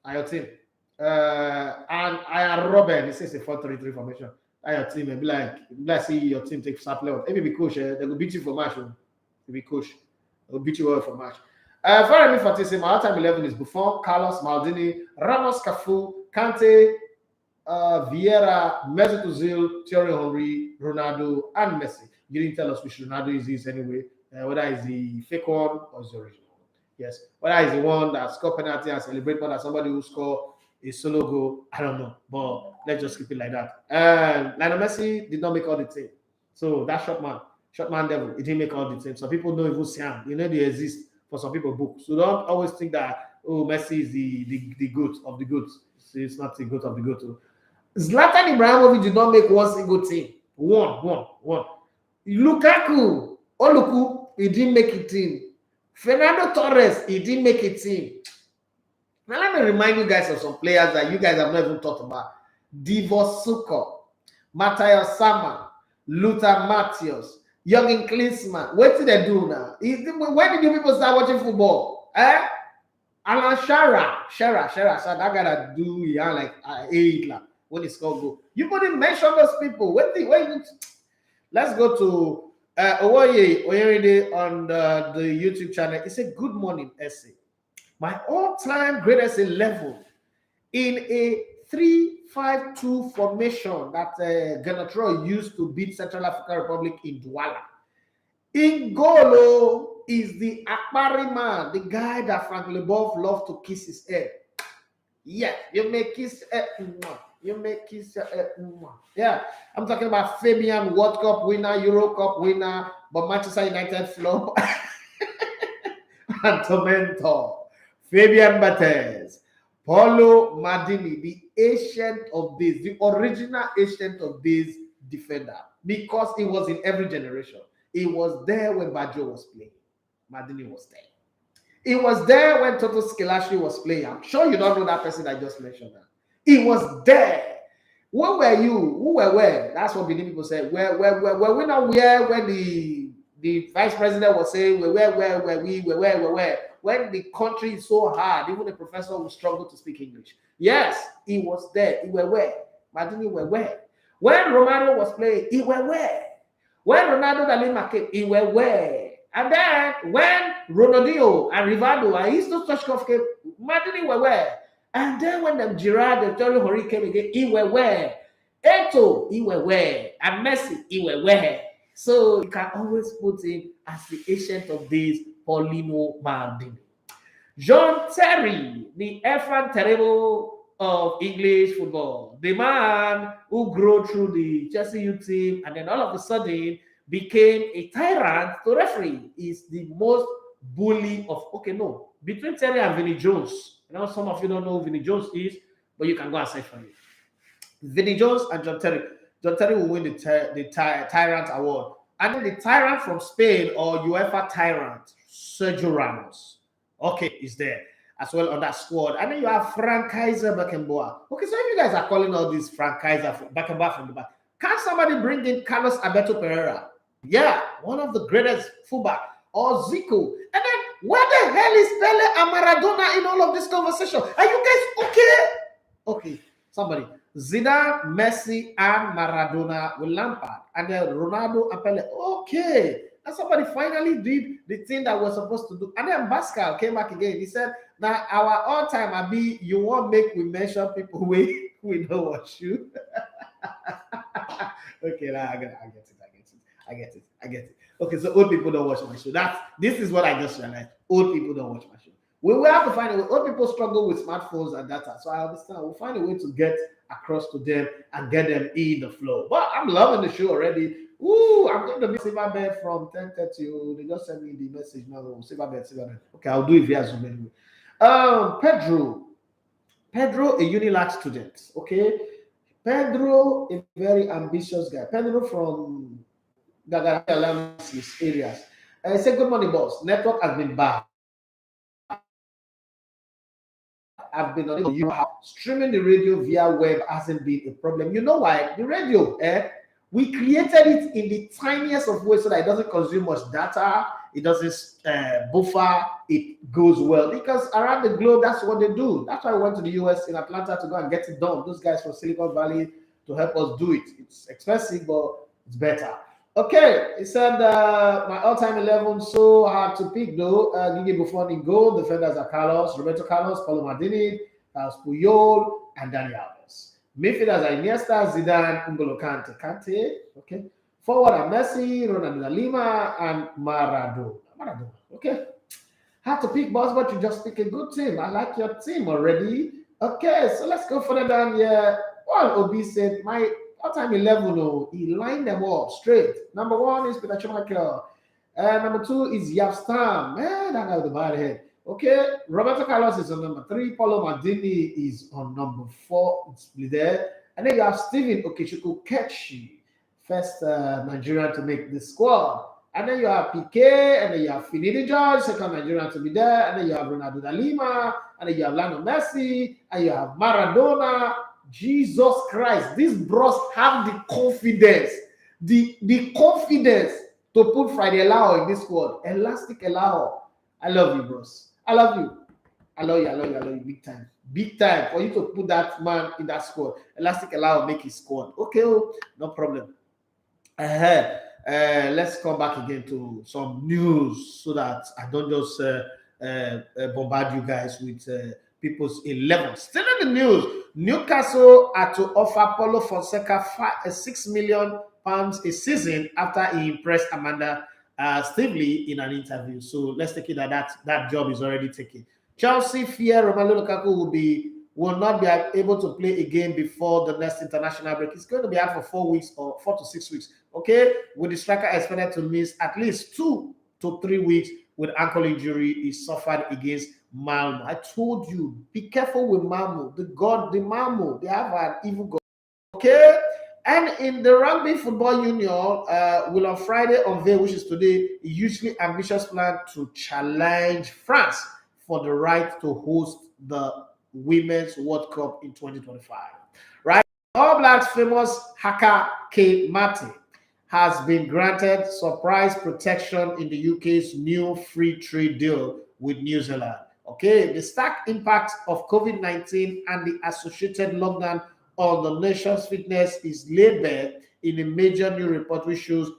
I your team. And I am Robin. This is a 4-3-3 formation. I your team and be like, let's see your team take start playoff. If you be coach, they will beat you for match. If you be coach, they will beat you well for match. For me, for my all-time 11 is Buffon, Carlos, Maldini, Ramos, Cafu, Kante, Vieira, Mesut Ozil, Thierry Henry, Ronaldo, and Messi. You didn't tell us which Ronaldo is this anyway. Whether it's the fake one or the original. Yes, whether it's the one that scored penalty and celebrate more than somebody who scored a solo goal, I don't know, but let's just keep it like that. Lionel Messi did not make all the team, so that short man devil, he didn't make all the team. Some people don't even see him. You know they exist for some people book. So don't always think that Messi is the goat of the goats. It's not the goat of the goat. Zlatan Ibrahimovic did not make one single team. One. Lukaku, Oluku, he didn't make a team. Fernando Torres, he didn't make a team. Now let me remind you guys of some players that you guys have not even thought about. Divock Suko, Matthias Sammer, Lothar Matthäus, Jürgen Klinsmann. What did they do now? When did you people start watching football? Alan Shearer, that guy that do like Hitler when he scored goal. You couldn't mention those people. Let's go to Owoye Oyeride on the YouTube channel. It's a good morning essay. My all-time greatest 11 in a 3-5-2 formation that Genotro used to beat Central African Republic in Douala. Ingolo is the Akbari man, the guy that Frank Leboeuf loved to kiss his head. Yeah, you may kiss head. You may kiss your head. Yeah, I'm talking about Fabian, World Cup winner, Euro Cup winner, but Manchester United flop. And Tormentor. Fabian Barthez, Paulo Maldini, the ancient of this, the original ancient of this defender because it was in every generation. It was there when Baggio was playing. Maldini was there. It was there when Toto Schillaci was playing. I'm sure you don't know that person I just mentioned. That. It was there. Where were you? Who were where? That's what Benin people said. Where we not where when the vice president was saying where when the country is so hard, even the professor will struggle to speak English. Yes, he was there. He were where? Maldini were where? When Ronaldo was playing, he were where? When Ronaldo Dalima came, he were where? And then when Ronaldinho and Rivaldo and Isto Stoichkov came, Maldini were where? And then when them Gerard and Terry Henry came again, he were where? Eto, he were where? And Messi, he were where? So you can always put him as the ancient of days, Paulino Maldini. John Terry, the effort terrible of English football, the man who grew through the Chelsea youth team and then all of a sudden became a tyrant to referee, is the most bully of between Terry and Vinnie Jones. I know some of you don't know who Vinnie Jones is, but you can go and search for it. Vinnie Jones and John Terry. John Terry will win the Tyrant Award. And then the Tyrant from Spain or UEFA Tyrant, Sergio Ramos. Okay, is there as well on that squad. And then you have Frank Kaiser Beckenbauer. Okay, so if you guys are calling all these Frank Kaiser Beckenbauer from the back, can somebody bring in Carlos Alberto Pereira? Yeah, one of the greatest fullback. Or Zico. And then where the hell is Pele and Maradona in all of this conversation? Are you guys okay? Okay, somebody. Zidane, Messi, and Maradona with Lampard. And then Ronaldo and Pele. Okay. And somebody finally did the thing that we're supposed to do. And then Pascal came back again. He said, now our all-time Abi, you won't make we mention people we know what you. Okay, now I get it. Okay, so old people don't watch my show. This is what I just realized. Old people don't watch my show. We will have to find a way. Old people struggle with smartphones and data. So I understand. We'll find a way to get across to them and get them in the flow. But I'm loving the show already. Ooh, I'm going to be Silverbird from 10:30. They just sent me the message now. Silverbird. Okay, I'll do it via Zoom anyway. Pedro, a Unilag student. Okay, Pedro, a very ambitious guy. Pedro from Gaga's areas. I say good morning, boss. Network has been bad. I've been on it. Streaming the radio via web hasn't been a problem. You know why? The radio, we created it in the tiniest of ways so that it doesn't consume much data, it doesn't buffer, it goes well. Because around the globe, that's what they do. That's why I went to the US in Atlanta to go and get it done. Those guys from Silicon Valley to help us do it. It's expensive, but it's better. Okay, he said my all-time 11 so hard to pick though. Gigi Buffon in goal. Defenders are Carlos, Roberto Carlos, Paulo Maldini, Carlos Puyol, and Dani Alves. Midfielders are Iniesta, Zidane, N'Golo Kante. Okay. Forward are Messi, Ronaldo Lima, and Maradona. Okay. Hard to pick, boss, but you just pick a good team. I like your team already. Okay, so let's go further down here. Well, Obi said my all-time 11, he lined them all straight. Number 1 is Peter Schumacher. Number 2 is Yapstam. Man, that guy with the bad head. Okay, Roberto Carlos is on number 3. Paulo Maldini is on number 4. It's there. And then you have Steven Okechukwu Kechi, first Nigerian to make the squad. And then you have Piqué, and then you have Finidi George, second Nigerian to be there. And then you have Ronaldo da Lima, and then you have Lionel Messi, and you have Maradona. Jesus Christ, these bros have the confidence, the confidence to put Friday Alao in this squad. Elastic Alao. I love you, bros. I love you. I love you big time. Big time for you to put that man in that squad. Elastic Alao make his squad. Okay, no problem. Let's come back again to some news so that I don't just bombard you guys with people's 11. Still in the news, Newcastle are to offer Paulo Fonseca £6 million a season after he impressed Amanda Stavely in an interview. So let's take it that job is already taken. Chelsea fear Romelu Lukaku will not be able to play again before the next international break. It's going to be out for 4 weeks or 4 to 6 weeks. Okay, with the striker expected to miss at least 2 to 3 weeks with ankle injury he suffered against Malmo. I told you, be careful with Malmo. The Malmo, they have an evil god. Okay, And in the Rugby Football Union, will on Friday unveil, which is today, a hugely ambitious plan to challenge France for the right to host the Women's World Cup in 2025. Right? All Blacks famous hacker K. Martin has been granted surprise protection in the UK's new free trade deal with New Zealand. Okay, the stark impact of COVID-19 and the associated lockdown on the nation's fitness is laid bare in a major new report which shows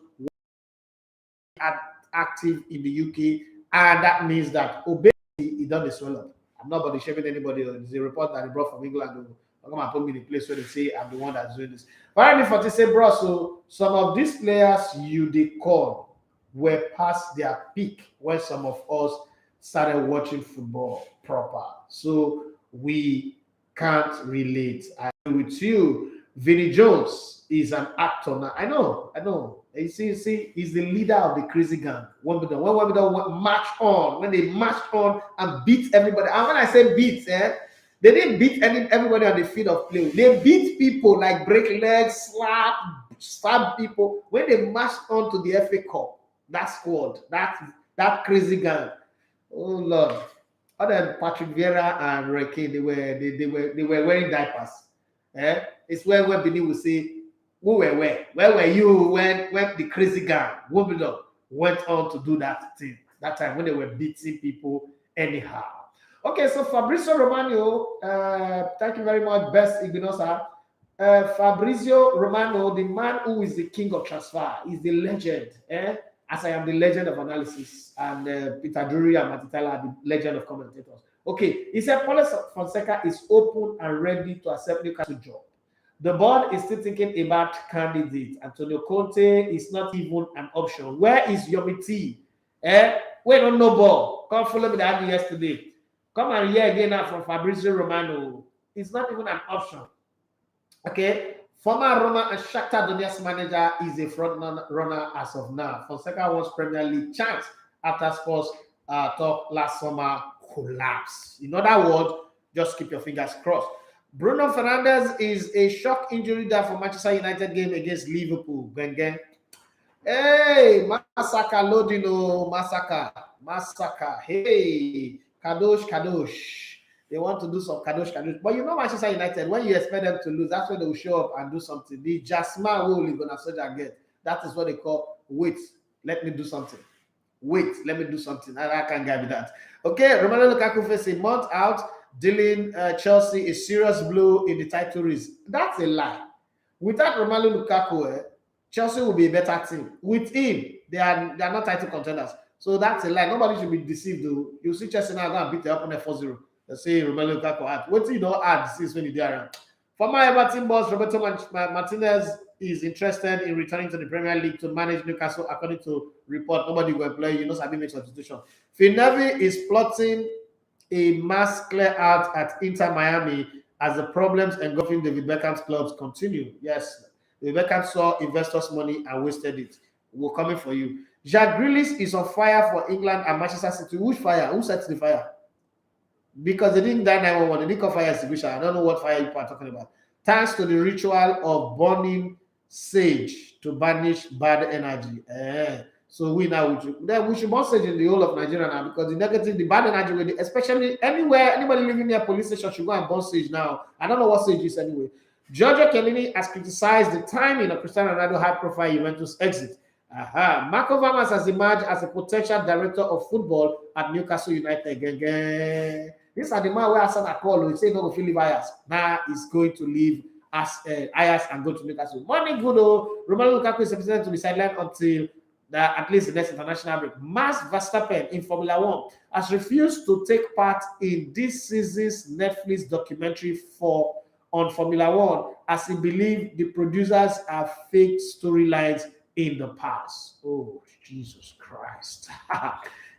active in the UK, and that means that obesity is done as well. I'm not body shaming anybody. It's a report that they brought from England. I'm gonna put me in a place where they say I'm the one that's doing this. But I mean, say, bro, so some of these players you they call were past their peak when some of us started watching football proper. So we can't relate. I agree with you. Vinnie Jones is an actor now. I know. You see, he's the leader of the crazy gang. When they march on, when they march on and beat everybody. And when I say beat, they didn't beat everybody on the field of play. They beat people like break legs, stab people. When they marched on to the FA Cup, that squad, that crazy gang. Oh Lord. Other than Patrick Vieira and Roy Keane, they were wearing diapers. It's where Benin will say, who were where? Where were you when the crazy gang Wimbledon went on to do that thing? That time when they were beating people anyhow. Okay, so Fabrizio Romano, thank you very much, best Ignosa. Fabrizio Romano, the man who is the king of transfer, is the legend. As I am the legend of analysis, and Peter Drury and Matitala are the legend of commentators. Okay, he said Paulo Fonseca is open and ready to accept Newcastle job. The board is still thinking about candidates. Antonio Conte is not even an option. Where is Yomiti? We don't know ball. Come follow me that yesterday. Come and hear again now from Fabrizio Romano. It's not even an option. Okay. Former Roma and Shakhtar Donetsk manager is a front runner as of now. Fonseca wants Premier League chance after Spurs talk last summer collapse. In other words, just keep your fingers crossed. Bruno Fernandes is a shock injury there for Manchester United game against Liverpool. Gengen. Hey, Masaka Lodino, Masaka. Hey, Kadosh. They want to do some kadosh. But you know Manchester United, when you expect them to lose, that's when they will show up and do something. The Jasmine will you're gonna soldier get. That is what they call wait, let me do something. I can't get with that. Okay, Romelu Lukaku faced a month out, dealing Chelsea a serious blow in the title race. That's a lie. Without Romelu Lukaku, Chelsea will be a better team. With him, they are not title contenders. So that's a lie. Nobody should be deceived though. You see Chelsea now go and beat the opponent 4-0. They say Romelu Lukaku add. What do you don't add since when you do around? Former Everton boss Roberto Martinez is interested in returning to the Premier League to manage Newcastle, according to report. Nobody will employ you. No sabi make substitution. Phil Neville is plotting a mass clear out at Inter Miami as the problems engulfing David Beckham's clubs continue. Yes, David Beckham saw investors' money and wasted it. We're coming for you. Jack Grealish is on fire for England and Manchester City. Which fire? Who sets the fire? Because they didn't die 911, they didn't call fire extinguisher. I don't know what fire you are talking about. Thanks to the ritual of burning sage to banish bad energy. So we should burn sage in the whole of Nigeria now, because the bad energy, especially anywhere, anybody living near police station should go and burn sage now. I don't know what sage is anyway. Giorgio Chiellini has criticized the timing of Cristiano Ronaldo high-profile Juventus exit. Marco Vermas has emerged as a potential director of football at Newcastle United. These are the man where Hassan call. He say no go leave Ajax. Now he's going to leave Ajax and go to Newcastle. Morning good though. Romelu Lukaku is represented to the sideline until at least the next international break. Max Verstappen in Formula One has refused to take part in this season's Netflix documentary on Formula One, as he believes the producers have fake storylines in the past. Oh, Jesus Christ.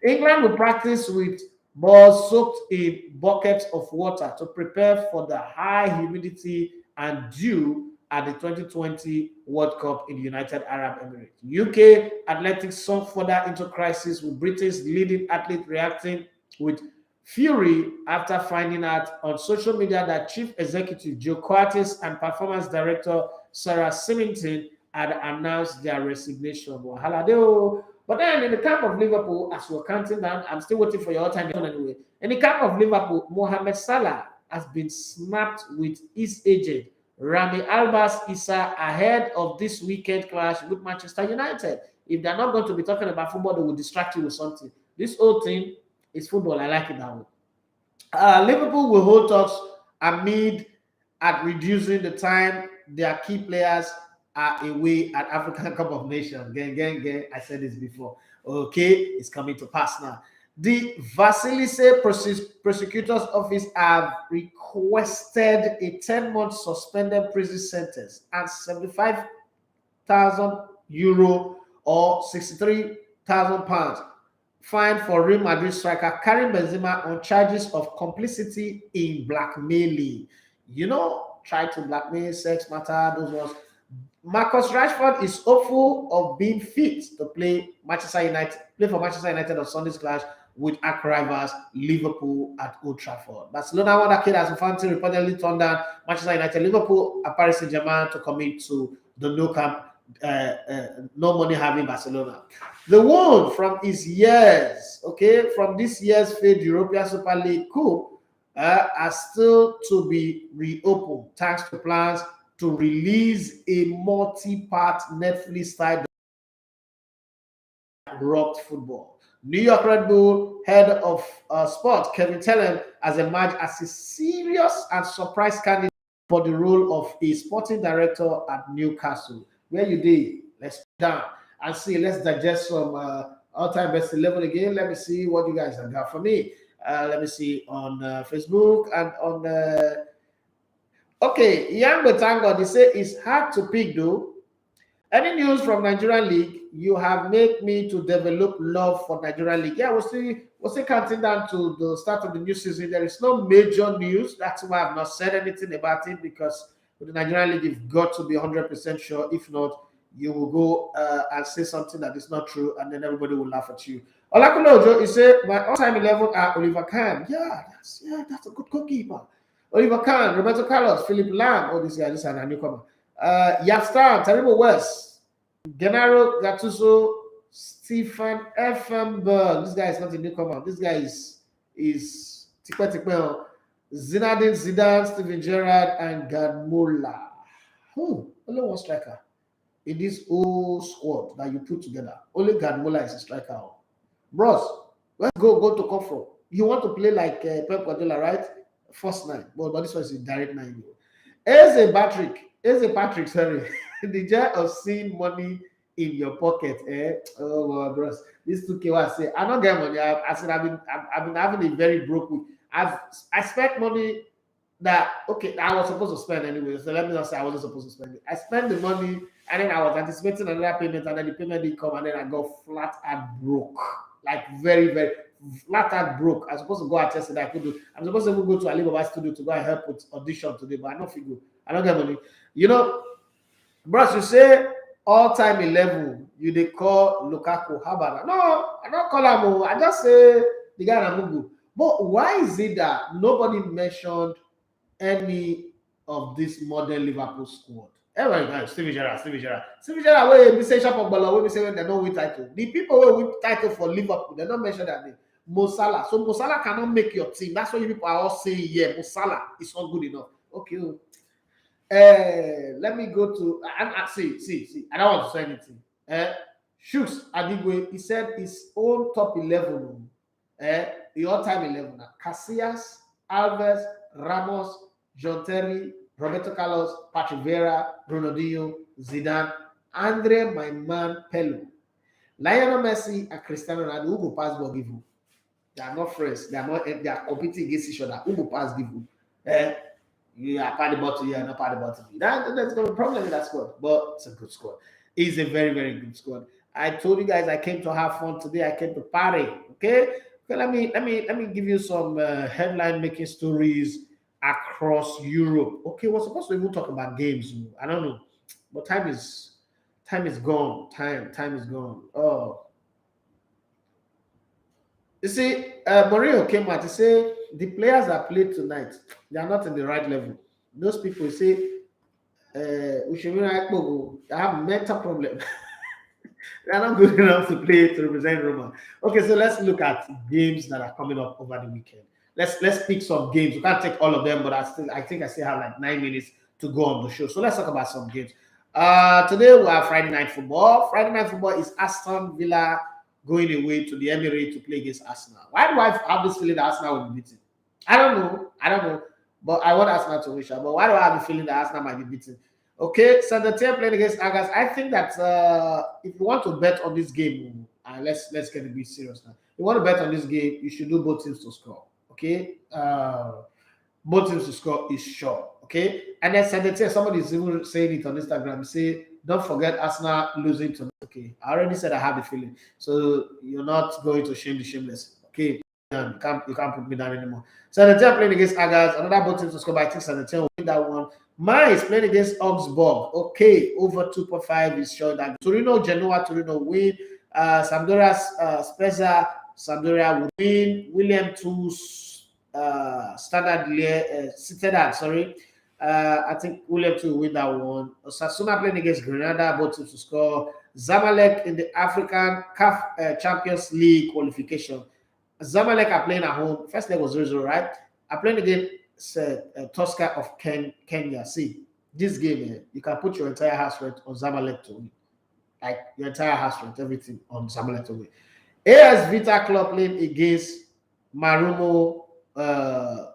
England will practice with balls soaked in buckets of water to prepare for the high humidity and dew at the 2020 World Cup in the United Arab Emirates. UK athletics sunk further into crisis, with Britain's leading athlete reacting with Fury after finding out on social media that Chief Executive Joe Curtis and Performance Director Sarah Symington had announced their resignation. But then in the camp of Liverpool, as we're counting down, I'm still waiting for your time anyway. In the camp of Liverpool, Mohamed Salah has been snapped with his agent, Rami Albas Issa, ahead of this weekend clash with Manchester United. If they're not going to be talking about football, they will distract you with something. This whole thing is football. I like it that way. Liverpool will hold talks amid at reducing the time their key players are away at African Cup of Nations. Gang. I said this before. Okay, it's coming to pass now. The Vasilise Prosecutor's Office have requested a 10-month suspended prison sentence and €75,000 or £63,000 fine for Real Madrid striker Karim Benzema on charges of complicity in blackmailing. Try to blackmail, sex matter, those ones. Marcus Rashford is hopeful of being fit to play for Manchester United on Sunday's clash with arch rivals Liverpool at Old Trafford. Barcelona won that kid as Infantino reportedly turned down Manchester United, Liverpool, and Paris Saint-Germain to commit to the no camp, no money having Barcelona. The one from his years, from this year's failed European Super League coup, are still to be reopened thanks to plans to release a multi-part Netflix style rocked football. New York Red Bull head of sport Kevin Tellen has emerged as a serious and surprise candidate for the role of a sporting director at Newcastle. Where you did? Let's down and see. Let's digest some all-time best 11 again. Let me see what you guys have got for me. Let me see on Facebook and on. Okay, Young Betango, they say it's hard to pick though. Any news from Nigerian League? You have made me to develop love for Nigerian League. Yeah, we're still counting down to the start of the new season. There is no major news. That's why I've not said anything about it, because with the Nigerian League, you've got to be 100% sure. If not, you will go and say something that is not true, and then everybody will laugh at you. Olakunle Ojo, he said, my all-time 11 are Oliver Kahn. That's a good goalkeeper. Oliver Kahn, Roberto Carlos, Philip Lam. Oh, this guy, this is a newcomer. Yastar, Terrible West, Gennaro Gattuso, Stephen Effenberg. This guy is not a newcomer. This guy is Zinedine Zidane, Steven Gerrard, and Gerd Müller. Only one striker in this whole squad that you put together. Only Gerd Müller is a striker. Bros, let's go to Kofro. You want to play like Pep Guardiola, right? First 9, but this one is a direct 9. Eze Patrick, sorry. The joy of seeing money in your pocket, Oh, bros, this 2K I say I don't get money. I said I've been having a very broke week. I spent money that I was supposed to spend anyway. So let me not say I wasn't supposed to spend it. I spent the money and then I was anticipating another payment, and then the payment didn't come, and then I got flat out broke. Like very, very flat out broke. I was supposed to go and test it. I could do. I'm supposed to even go to Alibaba studio to go and help with audition today, but I don't figure. I don't get money. Bros, you say all-time 11, you they call Lukaku. How about that? No, I don't call him. I just say the guy Namugu. But why is it that nobody mentioned any of this modern Liverpool squad? Everybody, Steven Gerrard. Wait, we say shop of Bala, we say they don't win title. The people who win title for Liverpool, they don't mention that name. Mo Salah. So Mo Salah cannot make your team. That's why you people are all saying, yeah, Mo Salah is not good enough. Okay. Let me go to see. I don't want to say anything. Shooks Adigwe, he said his own top 11, the all-time 11. Casillas, Alves, Ramos, John Terry, Roberto Carlos, Patrick Vieira, Ronaldinho, Zidane, Andre, my man, Pello, Lionel Messi, and Cristiano Ronaldo. Who will pass ball give you? They are not friends. They are competing against each other. Who will pass give you? You are part of the bottom, you are not part of the bottom. That's not a problem with that squad, but it's a good squad. It's a very, very good squad. I told you guys I came to have fun today. I came to party. Okay, let me give you some headline making stories across Europe. Okay, we're supposed to even talk about games. I don't know, but time is gone. Time is gone. Oh. You see, Mourinho came out to say the players that played tonight, they are not in the right level. Those people say, Ushimira Ekpogo, they have mental problem. They are not good enough to play to represent Roma. Okay, so let's look at games that are coming up over the weekend. Let's pick some games. We can't take all of them, but I think I still have like 9 minutes to go on the show. So let's talk about some games. Today we have Friday night football. Friday night football is Aston Villa going away to the Emirates to play against Arsenal. Why do I have this feeling that Arsenal will be beaten? I don't know. I don't know. But I want Arsenal to win. But why do I have the feeling that Arsenal might be beaten? Okay, so the team playing against Agas. I think that if you want to bet on this game, let's get a bit serious now. If you want to bet on this game, you should do both teams to score. Okay, both teams to score is sure. Okay, and then Saint somebody is even saying it on Instagram. Say, don't forget Arsenal losing tonight. Okay, I already said I have the feeling, so you're not going to shame the shameless. Okay, you can't put me down anymore. Saint playing against Agas. Another both teams to score, but I think Saint will win that one. Mine is playing against Augsburg. Okay, over 2.5 is sure that Torino win. Sampdoria, Spezia, Sampdoria will win. William 2, Standard Citadel, sorry. I think William 2 will win that one. Osasuna playing against Granada, both teams to score. Zamalek in the African CAF Champions League qualification. Zamalek are playing at home. First leg was 0-0, right? Are playing against Tosca of Kenya. See, this game, you can put your entire house rent on Zamalek to win. Like your entire house rent, everything on Zamalek to win. AS Vita Club playing against Marumo,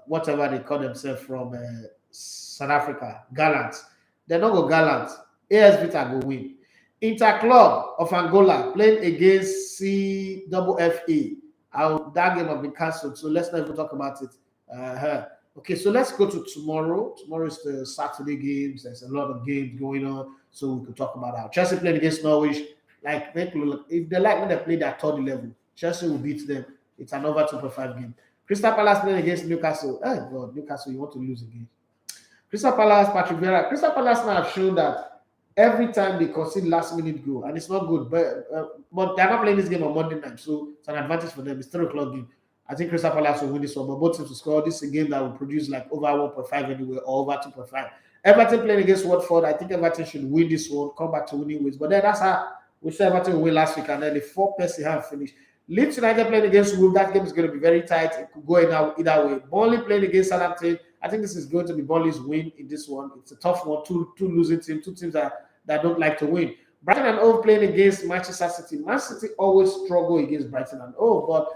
whatever they call themselves from South Africa, Gallant. They're not go Gallant. AS Vita go win. Inter Club of Angola playing against CFFA. That game has been cancelled, so let's not even talk about it. Okay, so let's go to tomorrow. Tomorrow is the Saturday games. There's a lot of games going on, so we could talk about that. Chelsea playing against Norwich. Like, if they like when they play that third level, Chelsea will beat them. It's an over 2.5 game. Crystal Palace playing against Newcastle. Oh God, Newcastle, you want to lose again. Crystal Palace, Patrick Vieira. Crystal Palace now have shown that every time they concede last minute goal, and it's not good, but they're not playing this game on Monday night, so it's an advantage for them. It's 3 o'clock game. I think Crystal Palace will win this one, but both teams to score. This is a game that will produce like over 1.5 anyway, or over 2.5. Everton playing against Watford. I think Everton should win this one, come back to winning ways. But then that's how we said Everton will win last week, and then the 4-person have finished. Leeds United playing against Wolves. That game is going to be very tight. It could go either way. Burnley playing against Southampton. I think this is going to be Burnley's win in this one. It's a tough one. Two losing teams, two teams that don't like to win. Brighton and Hove playing against Manchester City. Man City always struggle against Brighton and Hove, but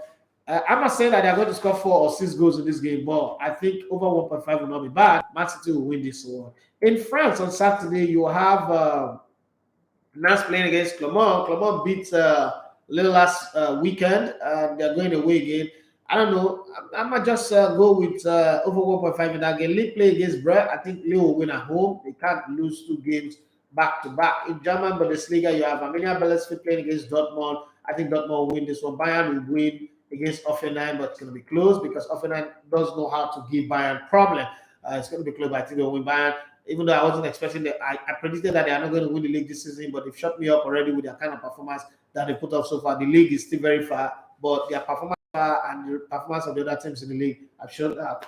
I'm not saying that they're going to score 4 or 6 goals in this game, but I think over 1.5 will not be bad. Man City will win this one. In France on Saturday, you have Nantes playing against Clermont. Clermont beat Lille last weekend, and they're going away again. I don't know. I might just go with over 1.5 in that game. Lille play against Brest. I think Lille will win at home. They can't lose 2 games back to back. In German Bundesliga, you have Arminia Bielefeld playing against Dortmund. I think Dortmund will win this one. Bayern will win against Offenheim, but it's going to be close because Offenheim does know how to give Bayern problem. It's going to be close, but I think they'll win Bayern. Even though I wasn't expecting that, I predicted that they are not going to win the league this season, but they've shut me up already with their kind of performance that they put up so far. The league is still very far, but their performance and the performance of the other teams in the league have shown that.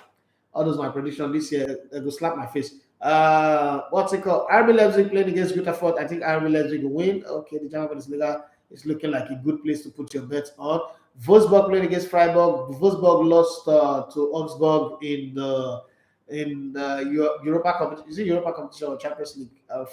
All those my prediction this year, they go slap my face. What's it called? RB Leipzig playing against Gutterford. I think RB Leipzig will win. Okay, the German Bundesliga is looking like a good place to put your bets on. Wolfsburg playing against Freiburg. Wolfsburg lost to Augsburg in the Europa competition. Is it Europa competition or Champions League?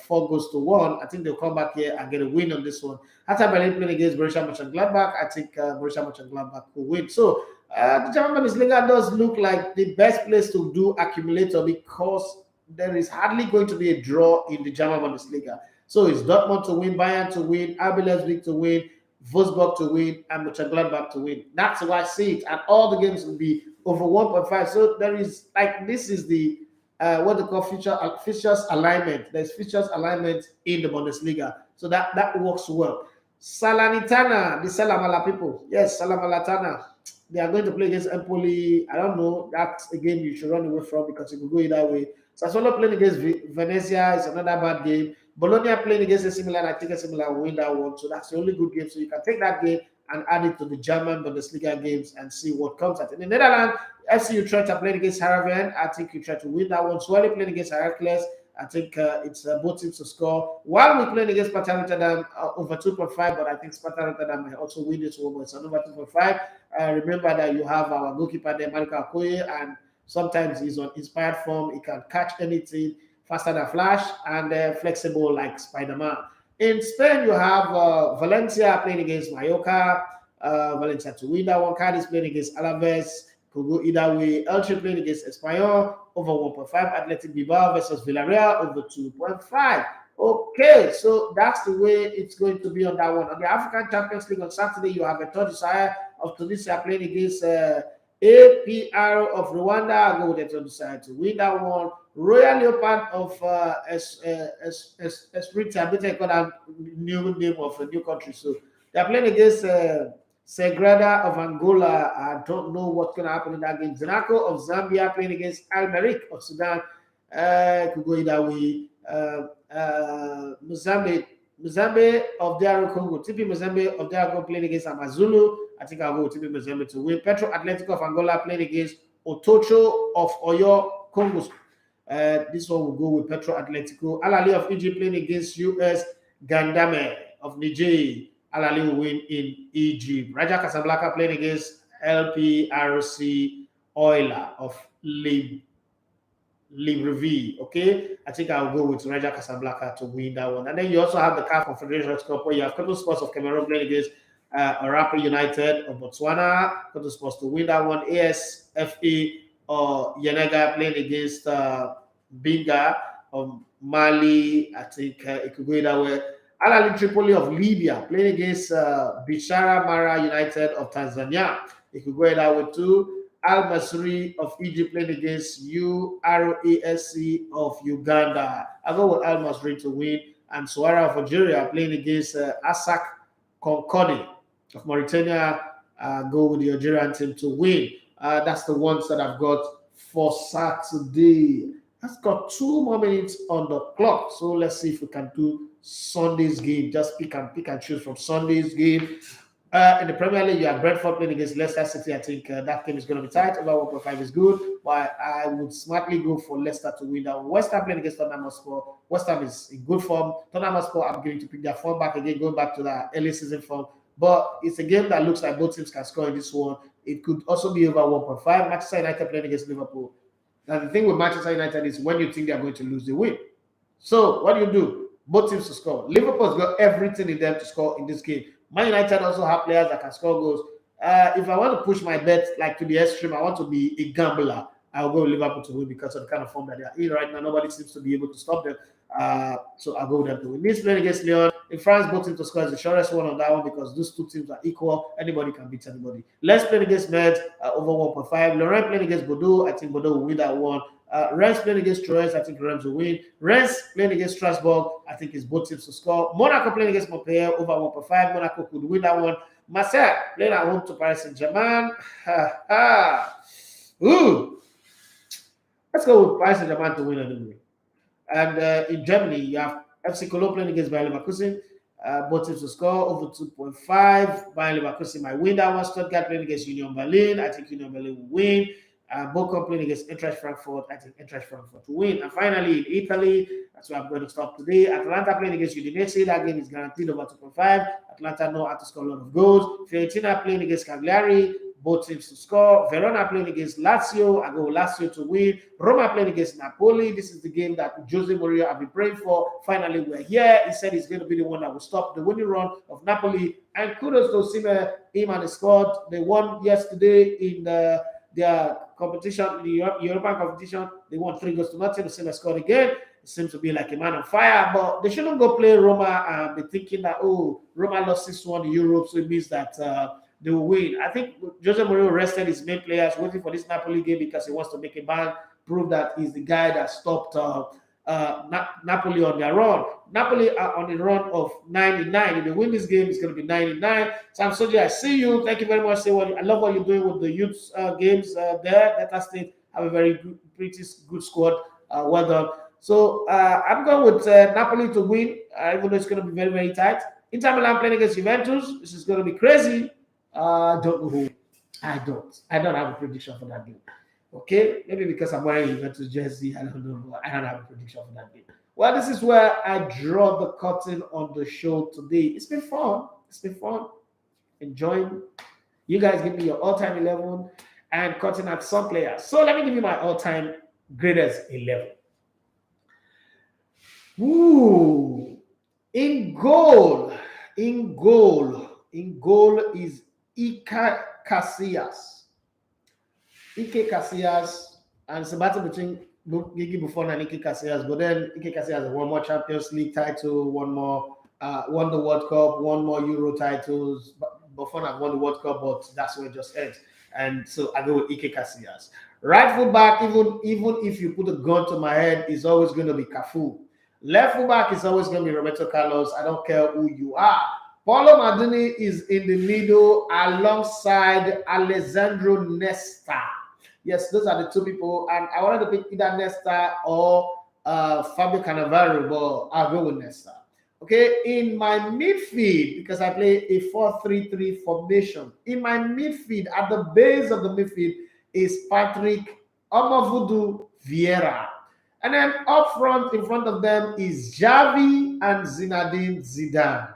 4-1. I think they'll come back here and get a win on this one. Hertha Berlin playing against Borussia Mönchengladbach. I think Borussia Mönchengladbach will win. So the German Bundesliga does look like the best place to do accumulator because there is hardly going to be a draw in the German Bundesliga. So it's Dortmund to win, Bayern to win, RB Leipzig to win, Wolfsburg to win, and Mönchengladbach to win. That's how I see it. And all the games will be over 1.5. So there is this is the what they call features alignment. There's features alignment in the Bundesliga. So that works well. Salernitana, the Salamala people. Yes, Salamanitana. They are going to play against Empoli. I don't know. That's a game you should run away from because it could go either way. Sassuolo playing against Venezia is another bad game. Bologna playing against AC Milan. I think AC Milan will win that one. So that's the only good game. So you can take that game and add it to the German Bundesliga games and see what comes out. In the Netherlands, FC Utrecht are playing against Heerenveen. I think Utrecht will win that one. Swelly playing against Heracles. I think it's both teams to score. While we're playing against Sparta Rotterdam over 2.5, but I think Sparta Rotterdam might also win this one, but it's over 2.5. Remember that you have our goalkeeper there, Malika Okoye, and sometimes he's on inspired form. He can catch anything faster than Flash and flexible like Spider-Man. In Spain, you have Valencia playing against Mallorca. Valencia to win that one. Cadiz playing against Alaves. Could go either way. Elche playing against Espanyol over 1.5. Athletic Bilbao versus Villarreal over 2.5. Okay, so that's the way it's going to be on that one. On the African Champions League on Saturday, you have a third desire of Tunisia playing against APR of Rwanda. I go with the desire to win that one. Royal Leopard of Esprit, I better call that new name of a new country. So they're playing against Segrada of Angola. I don't know what's going to happen in that game. Zanaco of Zambia playing against Al Merrikh of Sudan. Could go either way. Mozambique of DR Congo. TP Mozambique of DR Congo playing against Amazulu. I think I'll go with TP Mozambique to win. Petro Atletico of Angola playing against Otocho of Oyo Congo. This one will go with Petro Atletico. Al Ahly of Egypt playing against US Gandame of Niger. Al Ahly will win in Egypt. Raja Casablanca playing against LPRC Euler of Libreville. Okay, I think I'll go with Raja Casablanca to win that one. And then you also have the CAF Confederation Cup where you have Cotton Sports of Cameroon playing against Orapa United of Botswana. Cotton Sports to win that one. ASFA or Yenega playing against Binga of Mali. I think it could go either way. Al Ahly Tripoli of Libya playing against Bishara Mara United of Tanzania. It could go either way too. Al Masri of Egypt playing against URASC of Uganda. I go with Al Masri to win. And Suara of Algeria playing against Asak Concorde of Mauritania. Go with the Algerian team to win. That's the ones that I've got for Saturday. That's got 2 more minutes on the clock. So let's see if we can do Sunday's game. Just pick and choose from Sunday's game. In the Premier League, you have Brentford playing against Leicester City. I think that game is going to be tight. Over 1.5 is good, but I would smartly go for Leicester to win that. West Ham playing against Tottenham Hotspur. West Ham is in good form. Tottenham Hotspur, I'm going to pick their form back again, going back to the early season form. But it's a game that looks like both teams can score in this one. It could also be over 1.5. Manchester United playing against Liverpool. Now, the thing with Manchester United is when you think they're going to lose, they win. So what do? Both teams to score. Liverpool's got everything in them to score in this game. Man United also have players that can score goals. If I want to push my bet like to the extreme, I want to be a gambler. I'll go with Liverpool to win because of the kind of form that they are in right now. Nobody seems to be able to stop them. So I'll go with them to win. Leeds playing against Lyon. In France, both teams to score is the shortest one on that one because those two teams are equal. Anybody can beat anybody. Let's play against Metz over 1.5. Lorient playing against Bordeaux. I think Bordeaux will win that one. Rennes playing against Troyes. I think Rennes will win. Rennes playing against Strasbourg. I think it's both teams to score. Monaco playing against Montpellier over 1.5. Monaco could win that one. Marseille playing at home to Paris Saint-Germain. Ooh. Let's go with Paris Saint-Germain to win anyway. And in Germany, you have FC Cologne playing against Bayer Leverkusen. Both teams to score over 2.5. Bayer Leverkusen might win that one. Stuttgart playing against Union Berlin. I think Union Berlin will win. Bochum playing against Eintracht Frankfurt. I think Eintracht Frankfurt to win. And finally, in Italy, that's where I'm going to stop today. Atalanta playing against Udinese. That game is guaranteed over 2.5. Atalanta know how to score a lot of goals. Fiorentina playing against Cagliari. Both teams to score. Verona playing against Lazio. I go Lazio to win. Roma playing against Napoli. This is the game that Jose Mourinho have been praying for. Finally, we're here. He said he's going to be the one that will stop the winning run of Napoli. And kudos to him and his squad. They won yesterday in their competition, the European competition. They won 3-0. Osimhen scored again. It seems to be like a man on fire, but they shouldn't go play Roma and be thinking that, oh, Roma lost 6-1 in Europe, so it means that they will win. I think Jose Mourinho rested his main players, waiting for this Napoli game because he wants to make a bang, prove that he's the guy that stopped Napoli on their run. Napoli are on a run of 99. If they win this game, it's going to be 99. Sam Soji, I see you. Thank you very much. I love what you're doing with the youth games there. Delta State have a very pretty good squad. Well done. So I'm going with Napoli to win, even though it's going to be very, very tight. Inter Milan playing against Juventus. This is going to be crazy. Don't know who. I don't. I don't have a prediction for that game. Okay, maybe because I'm wearing Juventus jersey, I don't know, but I don't have a prediction for that game. Well, this is where I draw the curtain on the show today. It's been fun. It's been fun. Enjoying. You guys give me your all-time 11 and cutting out some players. So let me give you my all-time greatest 11. Ooh, in goal, in goal is Ika Casillas. Ike Casillas, and it's a battle between Gigi Buffon and Ike Casillas. But then Ike Casillas has one more Champions League title, one more, won the World Cup, one more Euro titles. Buffon has won the World Cup, but that's where it just ends. And so I go with Ike Casillas. Right fullback, even if you put a gun to my head, is always going to be Cafu. Left fullback is always going to be Roberto Carlos. I don't care who you are. Paulo Maldini is in the middle alongside Alessandro Nesta. Yes, those are the two people, and I wanted to pick either Nesta or Fabio Cannavaro, but I'll go with Nesta. Okay, in my midfield, because I play a 4-3-3 formation, in my midfield, at the base of the midfield, is Patrick Omovudu Vieira. And then up front, in front of them, is Xavi and Zinedine Zidane.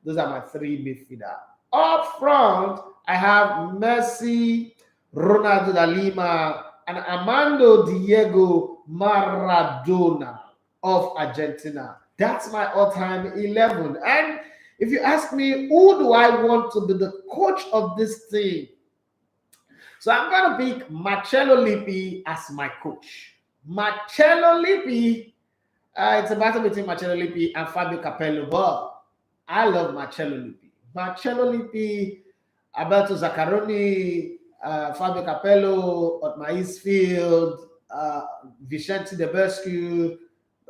Those are my three midfielders. Up front, I have Messi, Ronaldo da Lima, and Armando Diego Maradona of Argentina. That's my all-time 11. And if you ask me, who do I want to be the coach of this team? So I'm going to pick Marcello Lippi as my coach. Marcello Lippi, it's a battle between Marcello Lippi and Fabio Capello, but I love Marcello Lippi. Marcello Lippi, Alberto Zaccaroni, Fabio Capello, Otmar Eastfield, Vicente De Bescu,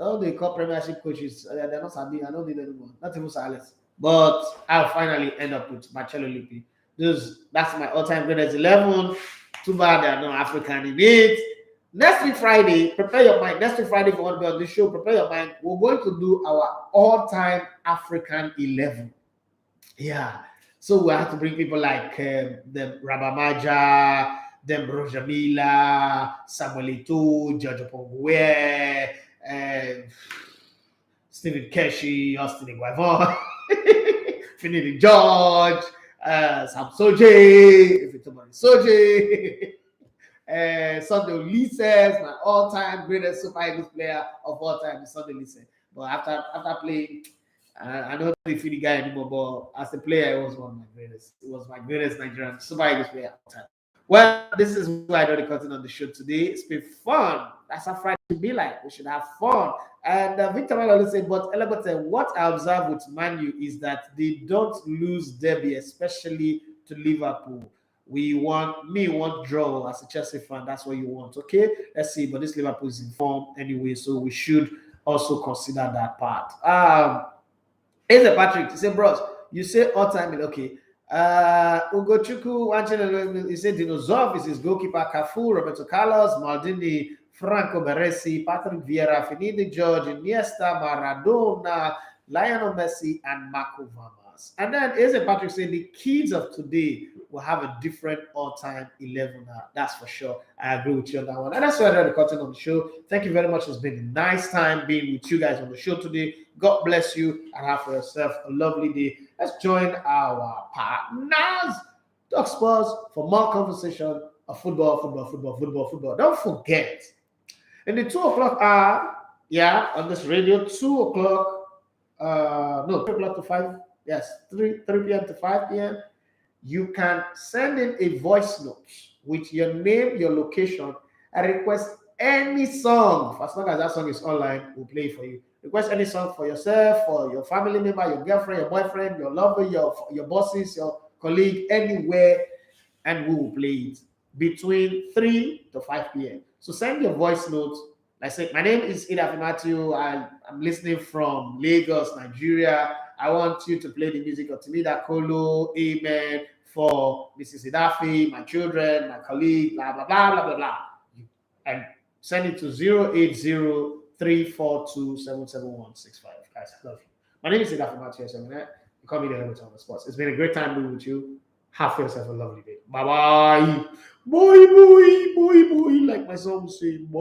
all the cup premiership coaches, they're not Sabi, I don't need anymore, not even Silas. But I'll finally end up with Marcello Lippi. That's my all-time greatest 11. Too bad there are no African in it. Next week Friday, prepare your mind. Next week Friday, if you want to be on this show, prepare your mind. We're going to do our all-time African 11. Yeah. So we have to bring people like them Rabamaja, them Roger Mila, Samuel Eto'o, George Opongue, Stephen Keshi, Austin Iguavon, Finidi George, Sam Soje, if it's about Soje. Sunday Ulysses, my all-time greatest Super Eagles player of all time is Sunday Ulysses. But after playing, I don't feel the guy anymore, but as a player, it was one of my greatest. It was my greatest Nigerian Super Eagles player of all time. Well, this is why I know the content on the show today. It's been fun. That's how Friday should be like. We should have fun. And Victor always said, but Elegbete, what I observe with Man U is that they don't lose derby, especially to Liverpool. We want draw as a Chelsea fan. That's what you want. Okay, let's see. But this Liverpool is in form anyway, so we should also consider that part. Here's a Patrick. He said, bros, you say all time. Okay. Ugochukwu, he said Dinozov is his goalkeeper. Cafu, Roberto Carlos, Maldini, Franco Baresi, Patrick Vieira, Finidi George, Iniesta, Maradona, Lionel Messi, and Marco Vamas. And then here's a Patrick saying the kids of today will have a different all-time 11. That's for sure. I agree with you on that one. And that's why I read the content on the show. Thank you very much. It's been a nice time being with you guys on the show today. God bless you and have for yourself a lovely day. Let's join our partners, Talk Sports, for more conversation of football. Don't forget, in the 2 o'clock hour, on this radio, 2 o'clock, 3 o'clock to 5, 3 p.m. to 5 p.m., you can send in a voice note with your name, your location, and request any song. As long as that song is online, we'll play it for you. Request any song for yourself, for your family member, your girlfriend, your boyfriend, your lover, your bosses, your colleague, anywhere, and we will play it between 3 to 5 p.m. So send your voice notes. Like I said, my name is Idafi Matthew. I'm listening from Lagos, Nigeria. I want you to play the music of Timida Kolo, Amen, for Mrs. Idafi, my children, my colleague, blah, blah, blah, blah, blah, blah. And send it to 080-342-77165. Guys, I love you. My name is Idafi Matthew. You call me the Elevator on the Sports. It's been a great time being with you. Have yourself a lovely day. Bye bye. Boy, boy, boy, boy. Like my song say, boy.